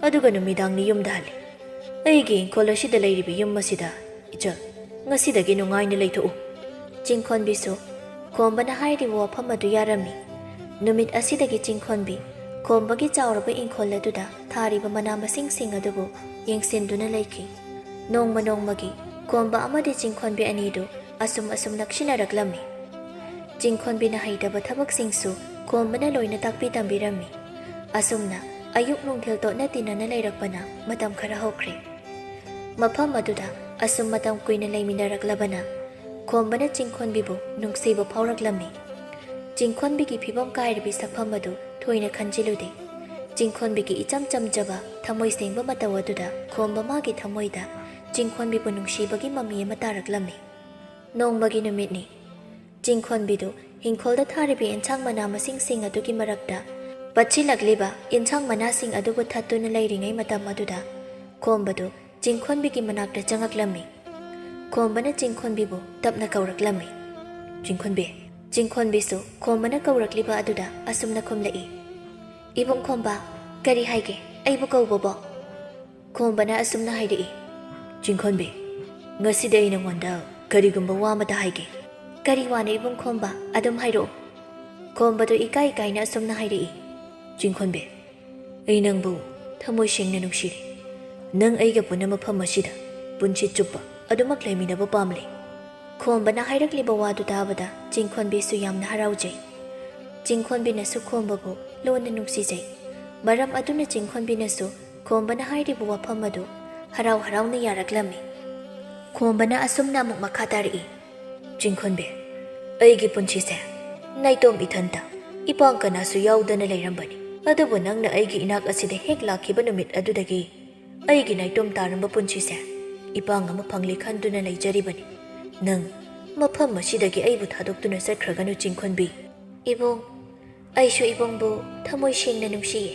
ꯑꯗꯨꯒ ꯅꯨꯃꯤꯗꯥꯡꯅ ꯌꯨꯝꯗ ꯍꯜꯂꯤ꯫ ꯑꯩꯒꯤ ꯍꯤꯡꯈꯣꯜ ꯑꯁꯤꯗ ꯂꯩꯔꯤꯕ ꯌꯨꯝ ꯑꯁꯤꯗ ꯏꯆꯜ ꯉꯁꯤꯗꯒꯤ ꯅꯨꯡꯉꯥꯏꯅ ꯂꯩꯊꯣꯛꯎ꯫ ꯆꯤꯡꯈꯣꯟꯕꯤꯁꯨ ꯈꯣꯝꯕꯅ ꯍꯥꯏꯔꯤꯕ ꯋꯥꯐꯝ ꯑꯗꯨ ꯌꯥꯔꯝꯃꯤ꯫ ꯅꯨꯃꯤꯠ ꯑꯁꯤꯗꯒꯤ ꯆꯤꯡꯈꯣꯟꯕꯤ ꯈꯣꯝꯕꯒꯤ ꯆꯥꯎꯔꯕ ꯏꯪꯈꯣꯜ ꯑꯗꯨꯗ ꯊꯥꯔꯤꯕ ꯃꯅꯥ ꯃꯁꯤꯡꯁꯤꯡ ꯑꯗꯨꯕꯨ ꯌꯦꯡꯁꯤꯟꯗꯨꯅ ꯂꯩꯈꯤ꯫ ꯅꯣꯡꯃ ꯅꯣꯡꯃꯒꯤ ꯈꯣꯝꯕ ꯑꯃꯗꯤ ꯆꯤꯡꯈꯣꯟꯕꯤ ꯑꯅꯤꯗꯨ ꯑꯁꯨꯝ ꯅꯛꯁꯤꯟꯅꯔꯛꯂꯝꯃꯤ꯫ ꯆꯤꯡꯈꯣꯟꯕꯤꯅ ꯍꯩꯇꯕ ꯊꯕꯛꯁꯤꯡꯁꯨ ꯈꯣꯝꯕꯅ ꯂꯣꯏꯅ ꯇꯥꯛꯄꯤ ꯇꯝꯕꯤꯔꯝꯃꯤ꯫ ꯑꯁꯨꯝꯅ ꯑꯌꯨꯛ ꯅꯨꯡꯊꯤꯜ ꯇꯣꯠꯅ ꯇꯤꯟꯅꯅ ꯂꯩꯔꯛꯄꯅ ꯃꯇꯝ ꯈꯔ ꯍꯧꯈ꯭ꯔꯦ꯫ ꯃꯐꯝ ꯑꯗꯨꯗ ꯑꯁꯨꯝ ꯃꯇꯝ ꯀꯨꯏꯅ ꯂꯩꯃꯤꯟꯅꯔꯛꯂꯕꯅ ꯈꯣꯝꯕꯅ ꯆꯤꯡꯈꯣꯟꯕꯤꯕꯨ ꯅꯨꯡꯁꯤꯕ ꯐꯥꯎꯔꯛꯂꯝꯃꯤ꯫ ꯆꯤꯡꯈꯣꯟꯕꯤꯒꯤ ꯐꯤꯕꯝ ꯀꯥꯏꯔꯕꯤ ꯁꯛꯐꯝ ꯑꯗꯨ ꯊꯣꯏꯅ ꯈꯟꯖꯤꯜꯂꯨꯗꯦ꯫ ꯆꯤꯡꯈꯣꯟꯕꯤꯒꯤ ꯏꯆꯝ ꯆꯝꯖꯕ ꯊꯃꯣꯏ ꯁꯦꯡꯕ ꯃꯇꯧ ꯑꯗꯨꯗ ꯈꯣꯝꯕ ꯃꯥꯒꯤ ꯊꯃꯣꯏꯗ ꯆꯤꯡꯈꯣꯟꯕꯤꯕꯨ ꯅꯨꯡꯁꯤꯕꯒꯤ ꯃꯃꯤ ꯑꯃ ꯇꯥꯔꯛꯂꯝꯃꯤ꯫ ꯅꯣꯡꯃꯒꯤ ꯅꯨꯃꯤꯠꯅꯤ꯫ ꯆꯤꯡꯈꯣꯟꯕꯤꯗꯨ ꯍꯤꯡꯈꯣꯜꯗ ꯊꯥꯔꯤꯕ ꯑꯦꯟꯁꯥꯡ ꯃꯅꯥ ꯃꯁꯤꯡꯁꯤꯡ ꯑꯗꯨꯒꯤ ꯃꯔꯛꯇ ꯄꯠꯁꯤꯜꯂꯛꯂꯤꯕ ꯑꯦꯟꯁꯥꯡ ꯃꯅꯥꯁꯤꯡ ꯑꯗꯨꯕꯨ ꯊꯠꯇꯨꯅ ꯂꯩꯔꯤꯉꯩ ꯃꯇꯝ ꯑꯗꯨꯗ ꯈꯣꯝꯕꯗꯨ ꯆꯤꯡꯈꯣꯟꯕꯤꯒꯤ ꯃꯅꯥꯛꯇ ꯆꯪꯉꯛꯂꯝꯃꯤ꯫ ꯈꯣꯝꯕꯅ ꯆꯤꯡꯈꯣꯟꯕꯤꯕу ꯇꯞꯅ ꯀꯧꯔꯛꯂꯝꯃꯤ꯫ ꯆꯤꯡꯈꯣꯟꯕꯤ꯫ ꯆꯤꯡꯈꯣꯟꯕꯤꯁꯨ ꯈꯣꯝꯕꯅ ꯀꯧꯔꯛꯂꯤꯕ ꯑꯗꯨꯗ ꯑꯁꯨꯝꯅ ꯈꯨꯝꯂꯛꯏ, ꯏꯕꯨꯡ ꯈꯣꯝꯕ, ꯀꯔꯤ ꯍꯥꯏꯒꯦ ꯑꯩꯕꯨ ꯀꯧꯕꯕꯣ? ꯈꯣꯝꯕꯅ ꯑꯁꯨꯝꯅ ꯍꯥꯏꯔꯛꯏ, ꯆꯤꯡꯈꯣꯟꯕꯤ, ꯉꯁꯤꯗꯤ ꯑꯩ ꯅꯉꯣꯟꯗ ꯀꯔꯤꯒꯨꯝꯕ ꯋꯥ ꯑꯃꯇ ꯍꯥꯏꯒꯦ꯫ ꯀꯔꯤ ꯋꯥꯅꯣ ꯏꯕꯨꯡ ꯈꯣꯝꯕ, ꯑꯗꯨꯝ ꯍꯥꯏꯔꯛꯑꯣ꯫ ꯈꯣꯝꯕꯗꯨ ꯏꯀꯥꯏ ꯏꯀꯥꯏꯅ ꯑꯁꯨꯝꯅ ꯍꯥꯏꯔꯛꯏ, ꯆꯤꯡꯈꯣꯟꯕꯤ, ꯑꯩ ꯅꯪꯕꯨ ꯊꯃꯣꯏ ꯁꯦꯡꯅ ꯅꯨꯡꯁꯤꯔꯤ꯫ ꯅꯪ ꯑꯩꯒ ꯄꯨꯟꯅ ꯃꯐꯝ ꯑꯁꯤꯗ ꯄꯨꯟꯁꯤ ꯆꯨꯞꯄ ꯑꯗꯨꯃꯛ ꯂꯩꯃꯤꯟꯅꯕ ꯄꯥꯝꯂꯤ꯫ ꯈꯣꯝꯕꯅ ꯍꯥꯏꯔꯛꯂꯤꯕ ꯋꯥꯗꯨ ꯇꯥꯕꯗ ꯆꯤꯡꯈꯣꯟꯕꯤꯁꯨ ꯌꯥꯝꯅ ꯍꯔꯥꯎꯖꯩ꯫ ꯆꯤꯡꯈꯣꯟꯕꯤꯅꯁꯨ ꯈꯣꯝꯕꯕꯨ ꯂꯣꯟꯅ ꯅꯨꯡꯁꯤꯖꯩ꯫ ꯃꯔꯝ ꯑꯗꯨꯅ ꯆꯤꯡꯈꯣꯟꯕꯤꯅꯁꯨ ꯈꯣꯝꯕꯅ ꯍꯥꯏꯔꯤꯕ ꯋꯥꯐꯝ ꯑꯗꯨ ꯍꯔꯥꯎ ꯍꯔꯥꯎꯅ ꯌꯥꯔꯛꯂꯝꯃꯤ꯫ ꯈꯣꯝꯕꯅ ꯑꯁꯨꯝꯅ ꯑꯃꯨꯛ ꯃꯈꯥ ꯇꯥꯔꯛꯏ, ꯆꯤꯡꯈꯣꯟꯕꯤ, ꯑꯩꯒꯤ ꯄꯨꯟꯁꯤꯁꯦ ꯅꯥꯏꯇꯣꯝ ꯏꯊꯟꯇ ꯏꯄꯥꯡ ꯀꯅꯥꯁꯨ ꯌꯥꯎꯗꯅ ꯂꯩꯔꯝꯕꯅꯤ꯫ ꯑꯗꯨꯕꯨ ꯅꯪꯅ ꯑꯩꯒꯤ ꯏꯅꯥꯛ ꯑꯁꯤꯗ ꯍꯦꯛ ꯂꯥꯛꯈꯤꯕ ꯅꯨꯃꯤꯠ ꯑꯗꯨꯗꯒꯤ ꯑꯩꯒꯤ ꯅꯥꯏꯇꯣꯝ ꯇꯥꯔꯝꯕ ꯄꯨꯟꯁꯤꯁꯦ ꯏꯄꯥꯡ ꯑꯃ ꯐꯪꯂꯤ ꯈꯟꯗꯨꯅ ꯂꯩꯖꯔꯤꯕꯅꯤ꯫ ꯅꯪ ꯃꯐꯝ ꯑꯁꯤꯗꯒꯤ ꯑꯩꯕꯨ ꯊꯥꯗꯣꯛꯇꯨꯅ ꯆꯠꯈ꯭ꯔꯒꯅꯨ ꯆꯤꯡꯈꯣꯟꯕꯤ꯫ ꯏꯕꯨꯡ, ꯑꯩꯁꯨ ꯏꯕꯨꯡꯕꯨ ꯊꯃꯣꯏ ꯁꯦꯡꯅ ꯅꯨꯡꯁꯤꯌꯦ꯫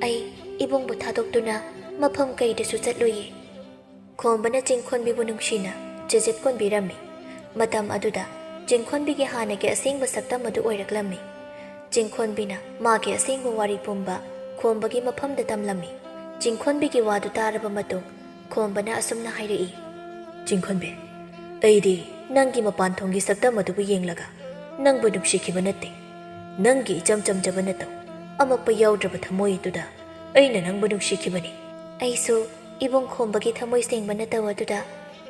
ꯑꯩ ꯏꯕꯨꯡꯕꯨ ꯊꯥꯗꯣꯛꯇꯨꯅ ꯃꯐꯝ ꯀꯩꯗꯁꯨ ꯆꯠꯂꯣꯏꯌꯦ꯫ ꯈꯣꯝꯕꯅ ꯆꯤꯡꯈꯣꯟꯕꯤꯕꯨ ꯅꯨꯡꯁꯤꯅ ꯆꯦꯖꯦꯠ ꯀꯣꯟꯕꯤꯔꯝꯃꯤ꯫ ꯃꯇꯝ ꯑꯗꯨꯗ ꯆꯤꯡꯈꯣꯟꯕꯤꯒꯤ ꯍꯥꯟꯅꯒꯤ ꯑꯁꯦꯡꯕ ꯁꯛꯇꯝ ꯑꯗꯨ ꯑꯣꯏꯔꯛꯂꯝꯃꯤ꯫ ꯆꯤꯡꯈꯣꯟꯕꯤꯅ ꯃꯥꯒꯤ ꯑꯁꯦꯡꯕ ꯋꯥꯔꯤ ꯄꯨꯝꯕ ꯈꯣꯝꯕꯒꯤ ꯃꯐꯝꯗ ꯇꯝꯂꯝꯃꯤ꯫ ꯆꯤꯡꯈꯣꯟꯕꯤꯒꯤ ꯋꯥꯗꯨ ꯇꯥꯔꯕ ꯃꯇꯨꯡ ꯈꯣꯝꯕꯅ ꯑꯁꯨꯝꯅ ꯍꯥꯏꯔꯛꯏ, ꯆꯤꯡꯈꯣꯟꯕꯤ, ꯑꯩꯗꯤ ꯅꯪꯒꯤ ꯃꯄꯥꯟꯊꯣꯡꯒꯤ ꯁꯛꯇꯝ ꯑꯗꯨꯕꯨ ꯌꯦꯡꯂꯒ ꯅꯪꯕꯨ ꯅꯨꯡꯁꯤꯈꯤꯕ ꯅꯠꯇꯦ꯫ ꯅꯪꯒꯤ ꯏꯆꯝ ꯆꯝꯖꯕ ꯅꯇꯧ, ꯑꯃꯛꯄ ꯌꯥꯎꯗ꯭ꯔꯕ ꯊꯃꯣꯏ ꯑꯗꯨꯗ ꯑꯩꯅ ꯅꯪꯕꯨ ꯅꯨꯡꯁꯤꯈꯤꯕꯅꯤ꯫ ꯑꯩꯁꯨ ꯏꯕꯨꯡ ꯈꯣꯝꯕꯒꯤ ꯊꯃꯣꯏ ꯁꯦꯡꯕ ꯅꯇꯧ ꯑꯗꯨꯗ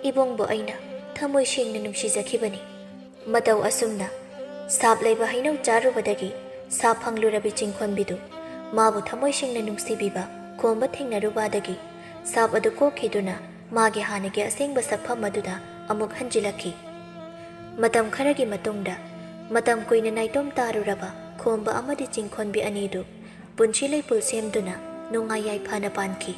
ꯏꯕꯨꯡꯕꯨ ꯑꯩꯅ ꯊꯃꯣꯏ ꯁꯦꯡꯅ ꯅꯨꯡꯁꯤꯖꯈꯤꯕꯅꯤ꯫ ꯃꯇꯧ ꯑꯁꯨꯝꯅ ꯁꯥꯞ ꯂꯩꯕ ꯍꯩꯅꯧ ꯆꯥꯔꯨꯕꯗꯒꯤ ꯁꯥꯞ ꯐꯪꯂꯨꯔꯕꯤ ꯆꯤꯡꯈꯣꯟꯕꯤꯗꯨ ꯃꯥꯕꯨ ꯊꯃꯣꯏ ꯁꯦꯡꯅ ꯅꯨꯡꯁꯤꯕꯤꯕ ꯈꯣꯝꯕ ꯊꯦꯡꯅꯔꯨꯕꯗꯒꯤ ꯁꯥꯞ ꯑꯗꯨ ꯀꯣꯛꯈꯤꯗꯨꯅ ꯃꯥꯒꯤ ꯍꯥꯟꯅꯒꯤ ꯑꯁꯦꯡꯕ ꯁꯛꯐꯝ ꯑꯗꯨꯗ ꯑꯃꯨꯛ ꯍꯟꯖꯤꯜꯂꯛꯈꯤ꯫ ꯃꯇꯝ ꯈꯔꯒꯤ ꯃꯇꯨꯡꯗ ꯃꯇꯝ ꯀꯨꯏꯅ ꯅꯥꯏꯇꯣꯝ ꯇꯥꯔꯨꯔꯕ ꯈꯣꯝꯕ ꯑꯃꯗꯤ ꯆꯤꯡꯈꯣꯟꯕꯤ ꯑꯅꯤꯗꯨ ꯄꯨꯟꯁꯤ ꯂꯩꯄꯨꯜ ꯁꯦꯝꯗꯨꯅ ꯅꯨꯡꯉꯥꯏ ꯌꯥꯏꯐꯅ ꯄꯥꯟꯈꯤ꯫